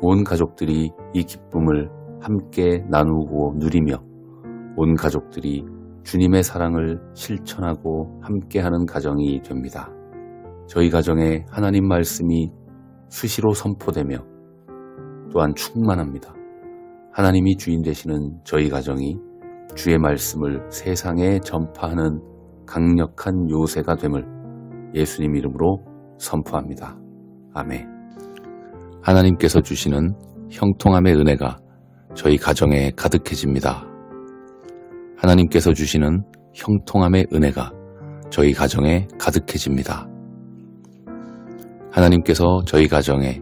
온 가족들이 이 기쁨을 함께 나누고 누리며 온 가족들이 주님의 사랑을 실천하고 함께하는 가정이 됩니다. 저희 가정에 하나님 말씀이 수시로 선포되며 또한 충만합니다. 하나님이 주인 되시는 저희 가정이 주의 말씀을 세상에 전파하는 강력한 요새가 됨을 예수님 이름으로 선포합니다. 아멘. 하나님께서 주시는 형통함의 은혜가 저희 가정에 가득해집니다. 하나님께서 주시는 형통함의 은혜가 저희 가정에 가득해집니다. 하나님께서 저희 가정에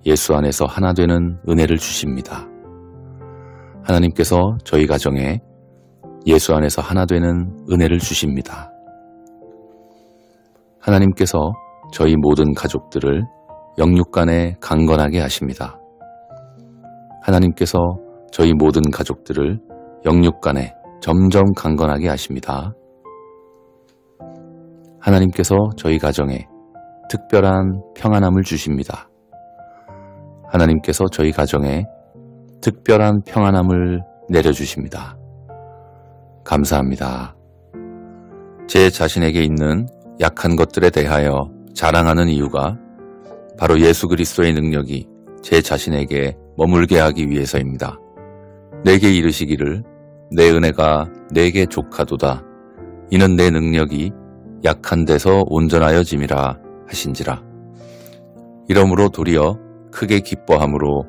예수 안에서 하나 되는 은혜를 주십니다. 하나님께서 저희 가정에 예수 안에서 하나 되는 은혜를 주십니다. 하나님께서 저희 모든 가족들을 영육간에 강건하게 하십니다. 하나님께서 저희 모든 가족들을 영육간에 점점 강건하게 하십니다. 하나님께서 저희 가정에 특별한 평안함을 주십니다. 하나님께서 저희 가정에 특별한 평안함을 내려주십니다. 감사합니다. 제 자신에게 있는 약한 것들에 대하여 자랑하는 이유가 바로 예수 그리스도의 능력이 제 자신에게 머물게 하기 위해서입니다. 내게 이르시기를 내 은혜가 내게 족하도다. 이는 내 능력이 약한 데서 온전하여짐이라 하신지라. 이러므로 도리어 크게 기뻐함으로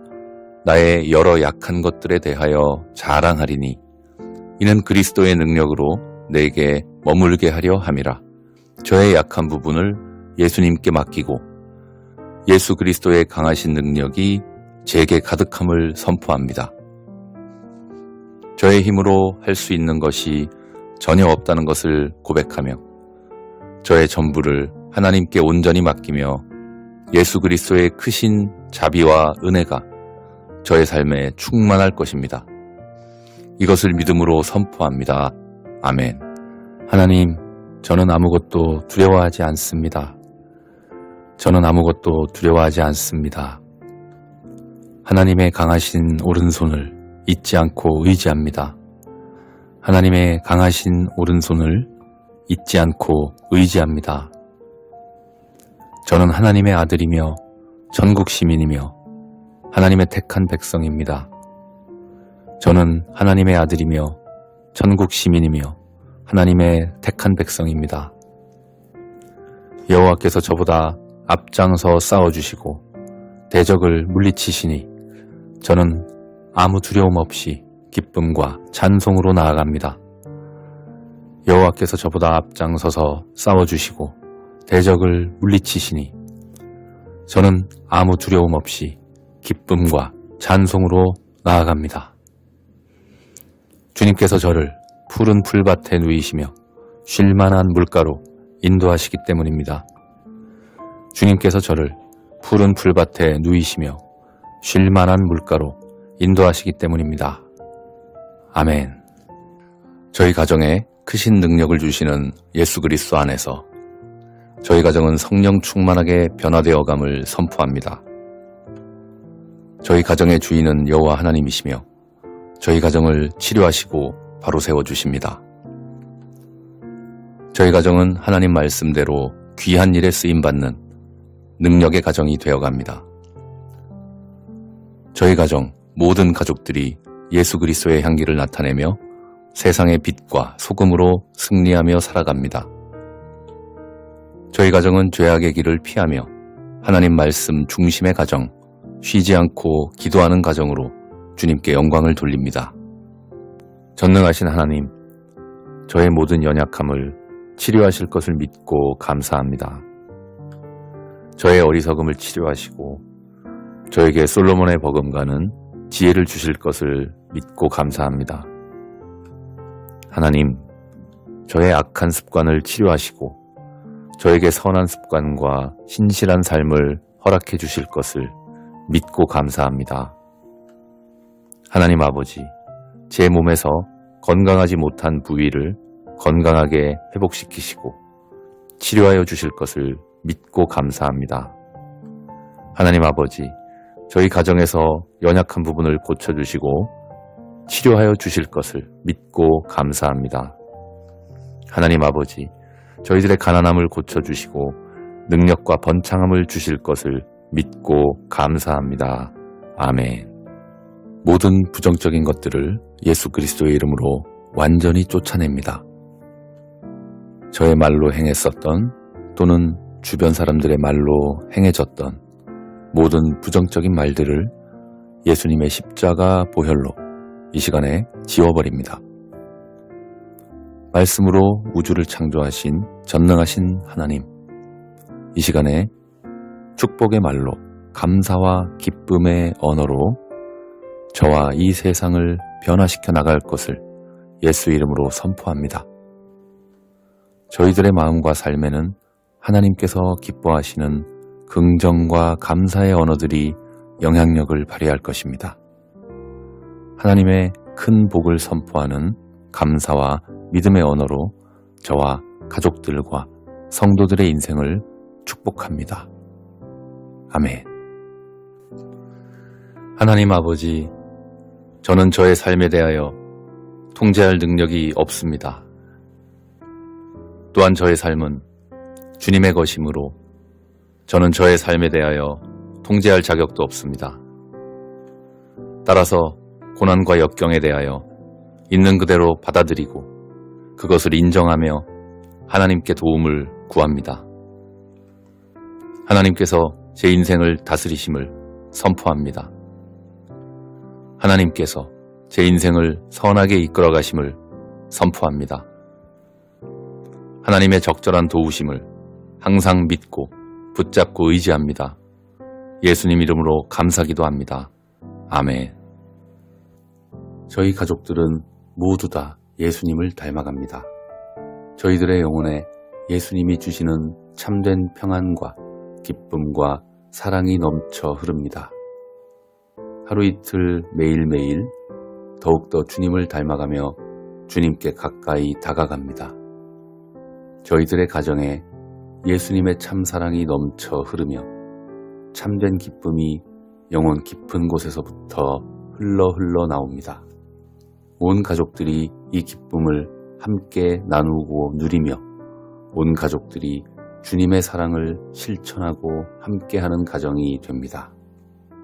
나의 여러 약한 것들에 대하여 자랑하리니 이는 그리스도의 능력으로 내게 머물게 하려 함이라. 저의 약한 부분을 예수님께 맡기고 예수 그리스도의 강하신 능력이 제게 가득함을 선포합니다. 저의 힘으로 할 수 있는 것이 전혀 없다는 것을 고백하며 저의 전부를 하나님께 온전히 맡기며 예수 그리스도의 크신 자비와 은혜가 저의 삶에 충만할 것입니다. 이것을 믿음으로 선포합니다. 아멘. 하나님, 저는 아무것도 두려워하지 않습니다. 저는 아무것도 두려워하지 않습니다. 하나님의 강하신 오른손을 잊지 않고 의지합니다. 하나님의 강하신 오른손을 잊지 않고 의지합니다. 저는 하나님의 아들이며 전국 시민이며 하나님의 택한 백성입니다. 저는 하나님의 아들이며 전국 시민이며 하나님의 택한 백성입니다. 여호와께서 저보다 앞장서 싸워주시고 대적을 물리치시니 저는 아무 두려움 없이 기쁨과 찬송으로 나아갑니다. 여호와께서 저보다 앞장서서 싸워주시고 대적을 물리치시니 저는 아무 두려움 없이 기쁨과 찬송으로 나아갑니다. 주님께서 저를 푸른 풀밭에 누이시며 쉴만한 물가로 인도하시기 때문입니다. 주님께서 저를 푸른 풀밭에 누이시며 쉴만한 물가로 인도하시기 때문입니다. 아멘. 저희 가정에 크신 능력을 주시는 예수 그리스도 안에서 저희 가정은 성령 충만하게 변화되어감을 선포합니다. 저희 가정의 주인은 여호와 하나님이시며 저희 가정을 치료하시고 바로 세워주십니다. 저희 가정은 하나님 말씀대로 귀한 일에 쓰임받는 능력의 가정이 되어갑니다. 저희 가정 모든 가족들이 예수 그리스도의 향기를 나타내며 세상의 빛과 소금으로 승리하며 살아갑니다. 저희 가정은 죄악의 길을 피하며 하나님 말씀 중심의 가정, 쉬지 않고 기도하는 가정으로 주님께 영광을 돌립니다. 전능하신 하나님, 저의 모든 연약함을 치료하실 것을 믿고 감사합니다. 저의 어리석음을 치료하시고 저에게 솔로몬의 버금가는 지혜를 주실 것을 믿고 감사합니다. 하나님, 저의 악한 습관을 치료하시고 저에게 선한 습관과 신실한 삶을 허락해 주실 것을 믿고 감사합니다. 하나님 아버지, 제 몸에서 건강하지 못한 부위를 건강하게 회복시키시고 치료하여 주실 것을 믿고 감사합니다. 하나님 아버지, 저희 가정에서 연약한 부분을 고쳐주시고 치료하여 주실 것을 믿고 감사합니다. 하나님 아버지, 저희들의 가난함을 고쳐주시고 능력과 번창함을 주실 것을 믿고 감사합니다. 아멘. 모든 부정적인 것들을 예수 그리스도의 이름으로 완전히 쫓아냅니다. 저의 말로 행했었던 또는 주변 사람들의 말로 행해졌던 모든 부정적인 말들을 예수님의 십자가 보혈로 이 시간에 지워버립니다. 말씀으로 우주를 창조하신 전능하신 하나님, 이 시간에 축복의 말로 감사와 기쁨의 언어로 저와 이 세상을 변화시켜 나갈 것을 예수 이름으로 선포합니다. 저희들의 마음과 삶에는 하나님께서 기뻐하시는 긍정과 감사의 언어들이 영향력을 발휘할 것입니다. 하나님의 큰 복을 선포하는 감사와 믿음의 언어로 저와 가족들과 성도들의 인생을 축복합니다. 아멘. 하나님 아버지, 저는 저의 삶에 대하여 통제할 능력이 없습니다. 또한 저의 삶은 주님의 것이므로 저는 저의 삶에 대하여 통제할 자격도 없습니다. 따라서 고난과 역경에 대하여 있는 그대로 받아들이고 그것을 인정하며 하나님께 도움을 구합니다. 하나님께서 제 인생을 다스리심을 선포합니다. 하나님께서 제 인생을 선하게 이끌어 가심을 선포합니다. 하나님의 적절한 도우심을 항상 믿고 붙잡고 의지합니다. 예수님 이름으로 감사기도 합니다. 아멘. 저희 가족들은 모두 다 예수님을 닮아갑니다. 저희들의 영혼에 예수님이 주시는 참된 평안과 기쁨과 사랑이 넘쳐 흐릅니다. 하루 이틀 매일매일 더욱더 주님을 닮아가며 주님께 가까이 다가갑니다. 저희들의 가정에 예수님의 참사랑이 넘쳐 흐르며 참된 기쁨이 영혼 깊은 곳에서부터 흘러 나옵니다. 온 가족들이 이 기쁨을 함께 나누고 누리며 온 가족들이 주님의 사랑을 실천하고 함께하는 가정이 됩니다.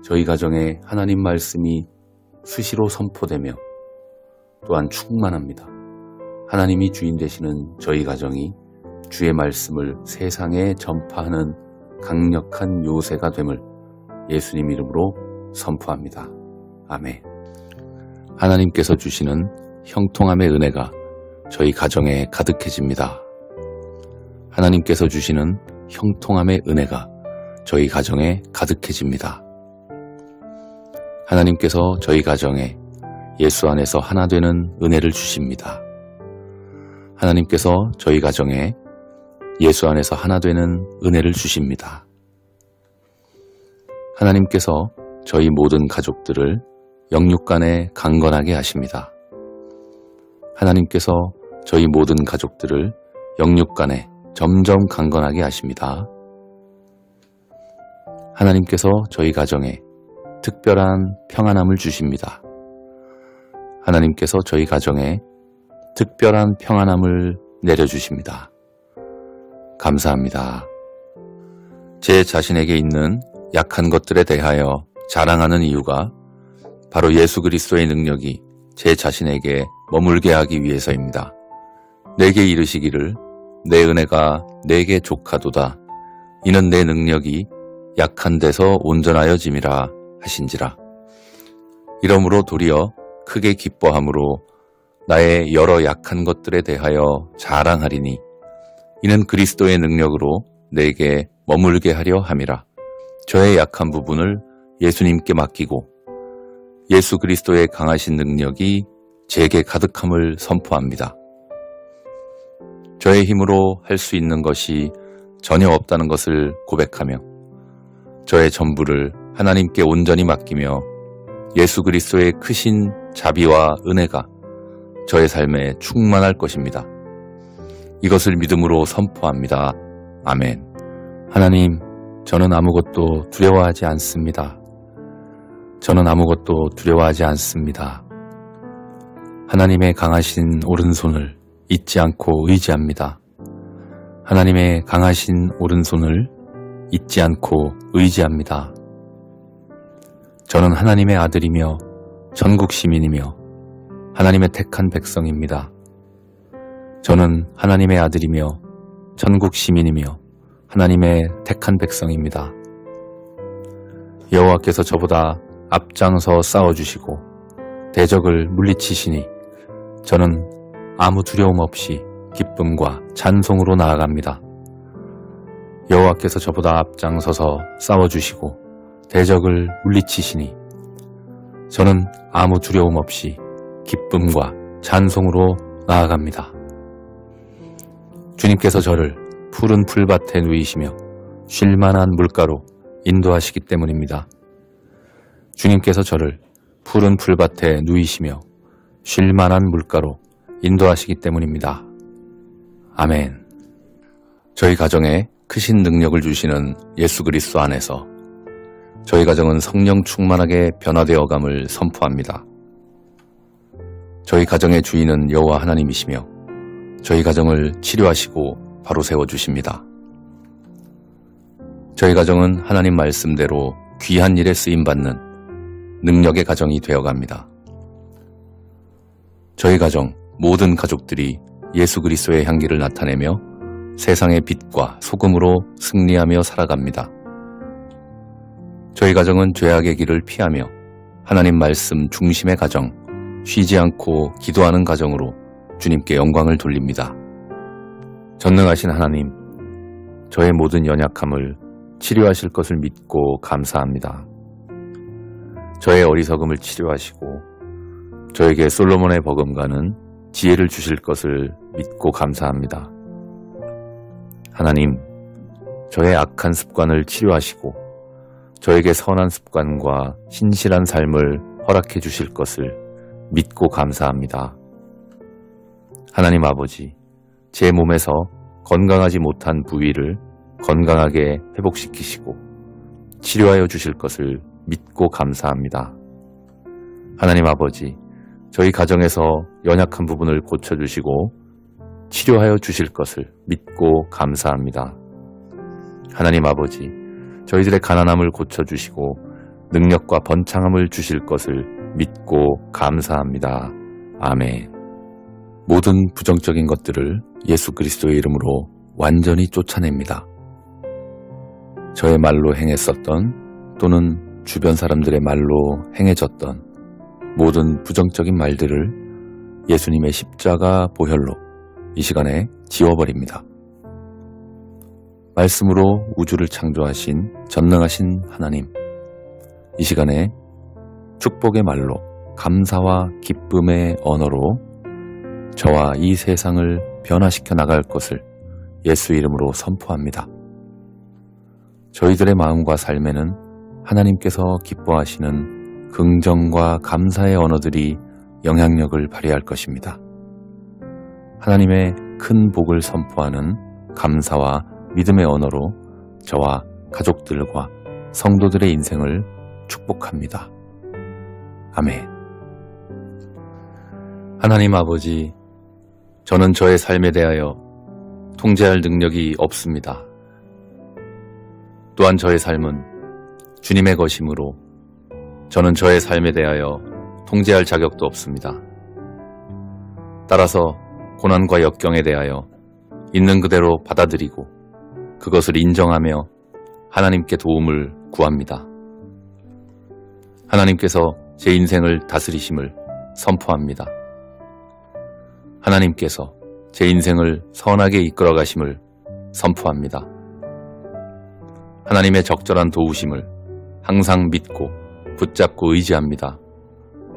저희 가정에 하나님 말씀이 수시로 선포되며 또한 충만합니다. 하나님이 주인 되시는 저희 가정이 주의 말씀을 세상에 전파하는 강력한 요새가 됨을 예수님 이름으로 선포합니다. 아멘. 하나님께서 주시는 형통함의 은혜가 저희 가정에 가득해집니다. 하나님께서 주시는 형통함의 은혜가 저희 가정에 가득해집니다. 하나님께서 저희 가정에 예수 안에서 하나 되는 은혜를 주십니다. 하나님께서 저희 가정에 예수 안에서 하나 되는 은혜를 주십니다. 하나님께서 저희 모든 가족들을 영육 간에 강건하게 하십니다. 하나님께서 저희 모든 가족들을 영육 간에 점점 강건하게 하십니다. 하나님께서 저희 가정에 특별한 평안함을 주십니다. 하나님께서 저희 가정에 특별한 평안함을 내려주십니다. 감사합니다. 제 자신에게 있는 약한 것들에 대하여 자랑하는 이유가 바로 예수 그리스도의 능력이 제 자신에게 머물게 하기 위해서입니다. 내게 이르시기를 내 은혜가 내게 족하도다. 이는 내 능력이 약한 데서 온전하여짐이라 하신지라. 이러므로 도리어 크게 기뻐함으로 나의 여러 약한 것들에 대하여 자랑하리니 이는 그리스도의 능력으로 내게 머물게 하려 함이라. 저의 약한 부분을 예수님께 맡기고 예수 그리스도의 강하신 능력이 제게 가득함을 선포합니다. 저의 힘으로 할 수 있는 것이 전혀 없다는 것을 고백하며 저의 전부를 하나님께 온전히 맡기며 예수 그리스도의 크신 자비와 은혜가 저의 삶에 충만할 것입니다. 이것을 믿음으로 선포합니다. 아멘. 하나님, 저는 아무것도 두려워하지 않습니다. 저는 아무것도 두려워하지 않습니다. 하나님의 강하신 오른손을 잊지 않고 의지합니다. 하나님의 강하신 오른손을 잊지 않고 의지합니다. 저는 하나님의 아들이며 전국 시민이며 하나님의 택한 백성입니다. 저는 하나님의 아들이며 전국 시민이며 하나님의 택한 백성입니다. 여호와께서 저보다 앞장서 싸워주시고 대적을 물리치시니 저는 아무 두려움 없이 기쁨과 찬송으로 나아갑니다. 여호와께서 저보다 앞장서서 싸워주시고 대적을 물리치시니 저는 아무 두려움 없이 기쁨과 찬송으로 나아갑니다. 주님께서 저를 푸른 풀밭에 누이시며 쉴만한 물가로 인도하시기 때문입니다. 주님께서 저를 푸른 풀밭에 누이시며 쉴만한 물가로 인도하시기 때문입니다. 아멘. 저희 가정에 크신 능력을 주시는 예수 그리스도 안에서 저희 가정은 성령 충만하게 변화되어감을 선포합니다. 저희 가정의 주인은 여호와 하나님이시며 저희 가정을 치료하시고 바로 세워주십니다. 저희 가정은 하나님 말씀대로 귀한 일에 쓰임받는 능력의 가정이 되어갑니다. 저희 가정 모든 가족들이 예수 그리스도의 향기를 나타내며 세상의 빛과 소금으로 승리하며 살아갑니다. 저희 가정은 죄악의 길을 피하며 하나님 말씀 중심의 가정, 쉬지 않고 기도하는 가정으로 주님께 영광을 돌립니다. 전능하신 하나님, 저의 모든 연약함을 치료하실 것을 믿고 감사합니다. 저의 어리석음을 치료하시고 저에게 솔로몬의 버금가는 지혜를 주실 것을 믿고 감사합니다. 하나님, 저의 악한 습관을 치료하시고 저에게 선한 습관과 신실한 삶을 허락해 주실 것을 믿고 감사합니다. 하나님 아버지, 제 몸에서 건강하지 못한 부위를 건강하게 회복시키시고 치료하여 주실 것을 믿고 감사합니다. 하나님 아버지, 저희 가정에서 연약한 부분을 고쳐주시고 치료하여 주실 것을 믿고 감사합니다. 하나님 아버지, 저희들의 가난함을 고쳐주시고 능력과 번창함을 주실 것을 믿고 감사합니다. 아멘. 모든 부정적인 것들을 예수 그리스도의 이름으로 완전히 쫓아냅니다. 저의 말로 행했었던 또는 주변 사람들의 말로 행해졌던 모든 부정적인 말들을 예수님의 십자가 보혈로 이 시간에 지워버립니다. 말씀으로 우주를 창조하신 전능하신 하나님, 이 시간에 축복의 말로 감사와 기쁨의 언어로 저와 이 세상을 변화시켜 나갈 것을 예수 이름으로 선포합니다. 저희들의 마음과 삶에는 하나님께서 기뻐하시는 긍정과 감사의 언어들이 영향력을 발휘할 것입니다. 하나님의 큰 복을 선포하는 감사와 믿음의 언어로 저와 가족들과 성도들의 인생을 축복합니다. 아멘. 하나님 아버지, 저는 저의 삶에 대하여 통제할 능력이 없습니다. 또한 저의 삶은 주님의 것이므로 저는 저의 삶에 대하여 통제할 자격도 없습니다. 따라서 고난과 역경에 대하여 있는 그대로 받아들이고 그것을 인정하며 하나님께 도움을 구합니다. 하나님께서 제 인생을 다스리심을 선포합니다. 하나님께서 제 인생을 선하게 이끌어 가심을 선포합니다. 하나님의 적절한 도우심을 항상 믿고 붙잡고 의지합니다.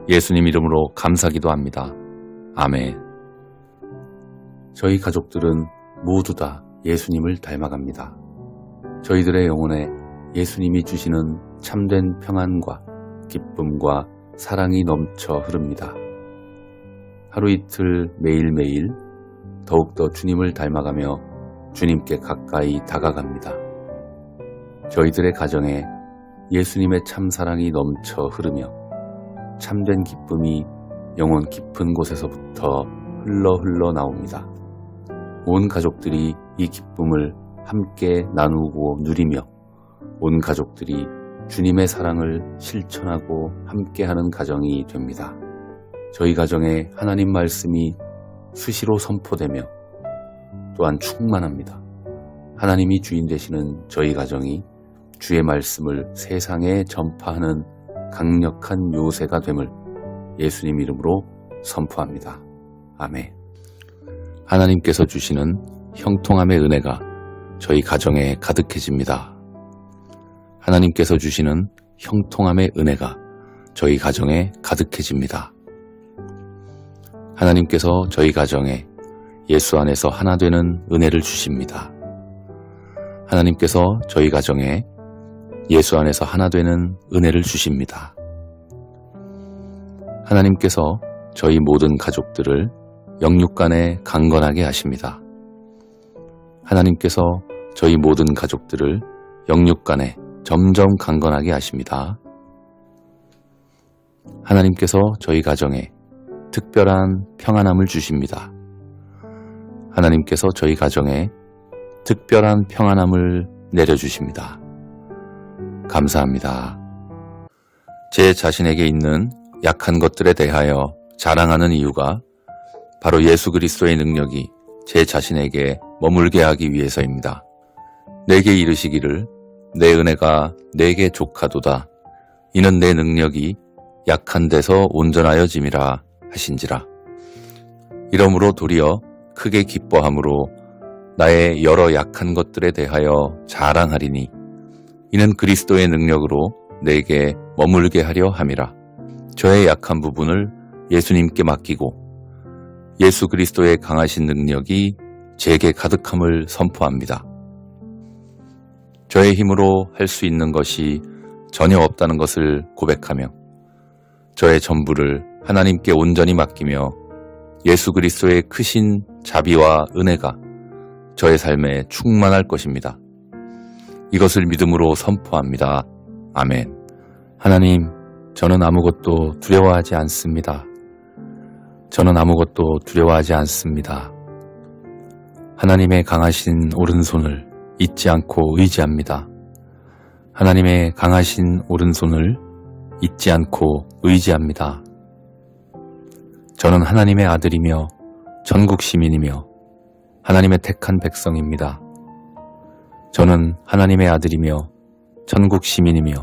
예수님 이름으로 감사기도 합니다. 아멘. 저희 가족들은 모두 다 예수님을 닮아갑니다. 저희들의 영혼에 예수님이 주시는 참된 평안과 기쁨과 사랑이 넘쳐 흐릅니다. 하루 이틀 매일매일 더욱더 주님을 닮아가며 주님께 가까이 다가갑니다. 저희들의 가정에 예수님의 참사랑이 넘쳐 흐르며 참된 기쁨이 영혼 깊은 곳에서부터 흘러 나옵니다. 온 가족들이 이 기쁨을 함께 나누고 누리며 온 가족들이 주님의 사랑을 실천하고 함께하는 가정이 됩니다. 저희 가정에 하나님 말씀이 수시로 선포되며 또한 충만합니다. 하나님이 주인 되시는 저희 가정이 주의 말씀을 세상에 전파하는 강력한 요새가 됨을 예수님 이름으로 선포합니다. 아멘. 하나님께서 주시는 형통함의 은혜가 저희 가정에 가득해집니다. 하나님께서 주시는 형통함의 은혜가 저희 가정에 가득해집니다. 하나님께서 저희 가정에 예수 안에서 하나 되는 은혜를 주십니다. 하나님께서 저희 가정에 예수 안에서 하나 되는 은혜를 주십니다. 하나님께서 저희 모든 가족들을 영육간에 강건하게 하십니다. 하나님께서 저희 모든 가족들을 영육간에 점점 강건하게 하십니다. 하나님께서 저희 가정에 특별한 평안함을 주십니다. 하나님께서 저희 가정에 특별한 평안함을 내려주십니다. 감사합니다. 제 자신에게 있는 약한 것들에 대하여 자랑하는 이유가 바로 예수 그리스도의 능력이 제 자신에게 머물게 하기 위해서입니다. 내게 이르시기를 내 은혜가 내게 족하도다. 이는 내 능력이 약한 데서 온전하여짐이라 하신지라. 이러므로 도리어 크게 기뻐함으로 나의 여러 약한 것들에 대하여 자랑하리니 이는 그리스도의 능력으로 내게 머물게 하려 함이라. 저의 약한 부분을 예수님께 맡기고 예수 그리스도의 강하신 능력이 제게 가득함을 선포합니다. 저의 힘으로 할 수 있는 것이 전혀 없다는 것을 고백하며 저의 전부를 하나님께 온전히 맡기며 예수 그리스도의 크신 자비와 은혜가 저의 삶에 충만할 것입니다. 이것을 믿음으로 선포합니다. 아멘. 하나님, 저는 아무것도 두려워하지 않습니다. 저는 아무것도 두려워하지 않습니다. 하나님의 강하신 오른손을 잊지 않고 의지합니다. 하나님의 강하신 오른손을 잊지 않고 의지합니다. 저는 하나님의 아들이며 전국 시민이며 하나님의 택한 백성입니다. 저는 하나님의 아들이며 전국 시민이며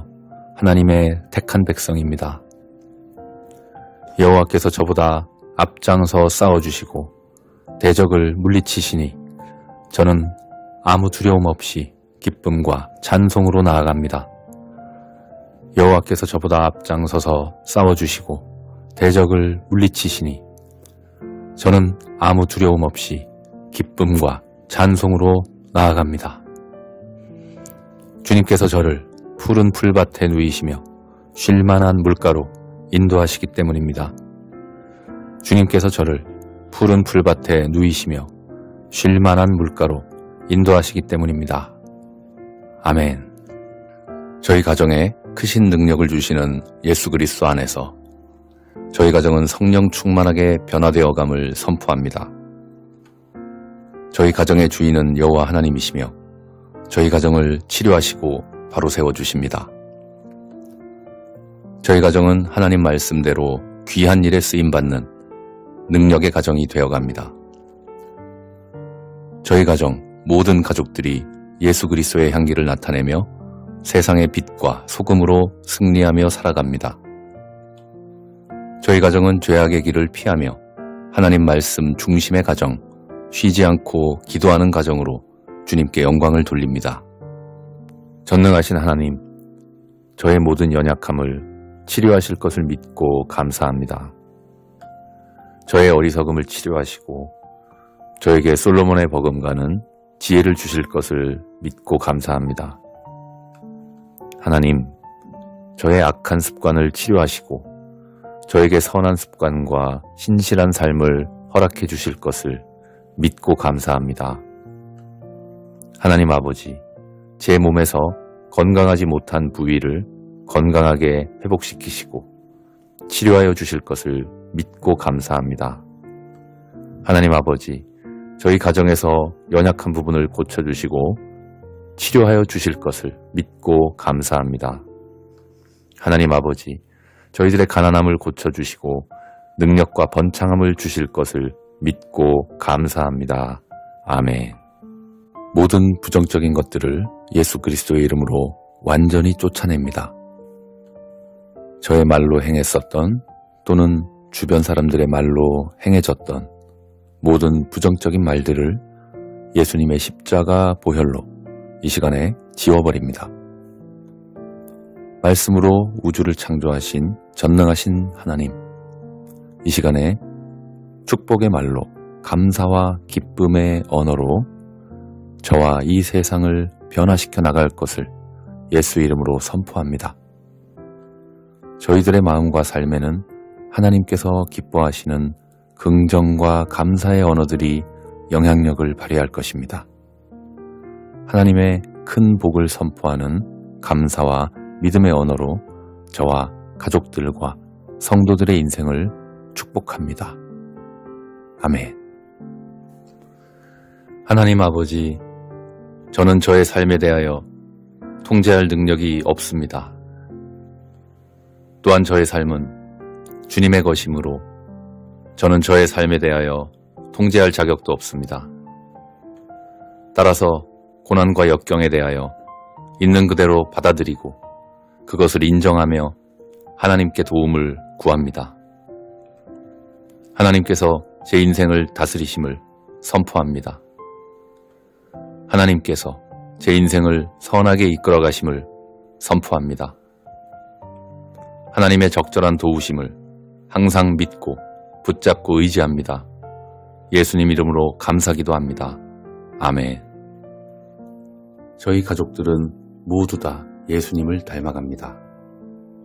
하나님의 택한 백성입니다. 여호와께서 저보다 앞장서 싸워주시고 대적을 물리치시니 저는 아무 두려움 없이 기쁨과 찬송으로 나아갑니다. 여호와께서 저보다 앞장서서 싸워주시고 대적을 물리치시니 저는 아무 두려움 없이 기쁨과 찬송으로 나아갑니다. 주님께서 저를 푸른 풀밭에 누이시며 쉴만한 물가로 인도하시기 때문입니다. 주님께서 저를 푸른 풀밭에 누이시며 쉴만한 물가로 인도하시기 때문입니다. 아멘. 저희 가정에 크신 능력을 주시는 예수 그리스도 안에서 저희 가정은 성령 충만하게 변화되어감을 선포합니다. 저희 가정의 주인은 여호와 하나님이시며 저희 가정을 치료하시고 바로 세워주십니다. 저희 가정은 하나님 말씀대로 귀한 일에 쓰임받는 능력의 가정이 되어갑니다. 저희 가정 모든 가족들이 예수 그리스도의 향기를 나타내며 세상의 빛과 소금으로 승리하며 살아갑니다. 저희 가정은 죄악의 길을 피하며 하나님 말씀 중심의 가정, 쉬지 않고 기도하는 가정으로 주님께 영광을 돌립니다. 전능하신 하나님, 저의 모든 연약함을 치료하실 것을 믿고 감사합니다. 저의 어리석음을 치료하시고 저에게 솔로몬의 버금가는 지혜를 주실 것을 믿고 감사합니다. 하나님, 저의 악한 습관을 치료하시고 저에게 선한 습관과 신실한 삶을 허락해 주실 것을 믿고 감사합니다. 하나님 아버지, 제 몸에서 건강하지 못한 부위를 건강하게 회복시키시고 치료하여 주실 것을 믿고 감사합니다. 하나님 아버지, 저희 가정에서 연약한 부분을 고쳐주시고 치료하여 주실 것을 믿고 감사합니다. 하나님 아버지, 저희들의 가난함을 고쳐주시고 능력과 번창함을 주실 것을 믿고 감사합니다. 아멘. 모든 부정적인 것들을 예수 그리스도의 이름으로 완전히 쫓아냅니다. 저의 말로 행했었던 또는 주변 사람들의 말로 행해졌던 모든 부정적인 말들을 예수님의 십자가 보혈로 이 시간에 지워버립니다. 말씀으로 우주를 창조하신 전능하신 하나님, 이 시간에 축복의 말로 감사와 기쁨의 언어로 저와 이 세상을 변화시켜 나갈 것을 예수 이름으로 선포합니다. 저희들의 마음과 삶에는 하나님께서 기뻐하시는 긍정과 감사의 언어들이 영향력을 발휘할 것입니다. 하나님의 큰 복을 선포하는 감사와 믿음의 언어로 저와 가족들과 성도들의 인생을 축복합니다. 아멘. 하나님 아버지, 저는 저의 삶에 대하여 통제할 능력이 없습니다. 또한 저의 삶은 주님의 것이므로 저는 저의 삶에 대하여 통제할 자격도 없습니다. 따라서 고난과 역경에 대하여 있는 그대로 받아들이고 그것을 인정하며 하나님께 도움을 구합니다. 하나님께서 제 인생을 다스리심을 선포합니다. 하나님께서 제 인생을 선하게 이끌어 가심을 선포합니다. 하나님의 적절한 도우심을 항상 믿고 붙잡고 의지합니다. 예수님 이름으로 감사기도합니다. 아멘. 저희 가족들은 모두 다 예수님을 닮아갑니다.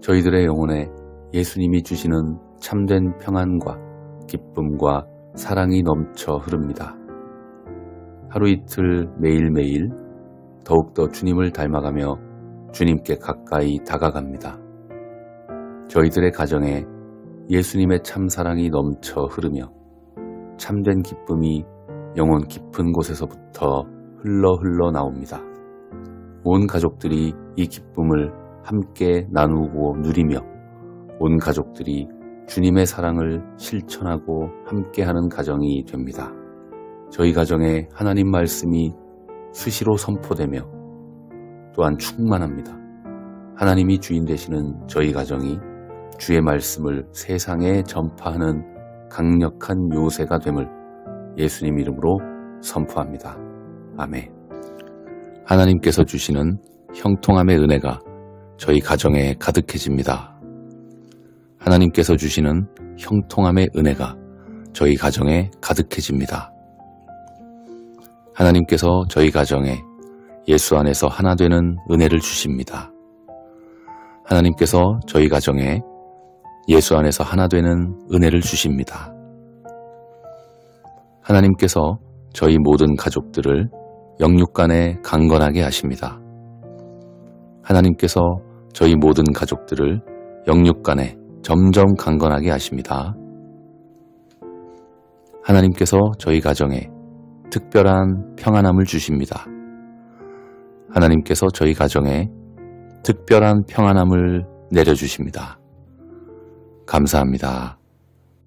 저희들의 영혼에 예수님이 주시는 참된 평안과 기쁨과 사랑이 넘쳐 흐릅니다. 하루 이틀 매일매일 더욱더 주님을 닮아가며 주님께 가까이 다가갑니다. 저희들의 가정에 예수님의 참사랑이 넘쳐 흐르며 참된 기쁨이 영혼 깊은 곳에서부터 흘러 나옵니다. 온 가족들이 이 기쁨을 함께 나누고 누리며 온 가족들이 주님의 사랑을 실천하고 함께하는 가정이 됩니다. 저희 가정에 하나님 말씀이 수시로 선포되며 또한 충만합니다. 하나님이 주인 되시는 저희 가정이 주의 말씀을 세상에 전파하는 강력한 요새가 됨을 예수님 이름으로 선포합니다. 아멘. 하나님께서 주시는 형통함의 은혜가 저희 가정에 가득해집니다. 하나님께서 주시는 형통함의 은혜가 저희 가정에 가득해집니다. 하나님께서 저희 가정에 예수 안에서 하나 되는 은혜를 주십니다. 하나님께서 저희 가정에 예수 안에서 하나 되는 은혜를 주십니다. 하나님께서 저희 모든 가족들을 영육 간에 강건하게 하십니다. 하나님께서 저희 모든 가족들을 영육 간에 점점 강건하게 하십니다. 하나님께서 저희 가정에 특별한 평안함을 주십니다. 하나님께서 저희 가정에 특별한 평안함을 내려주십니다. 감사합니다.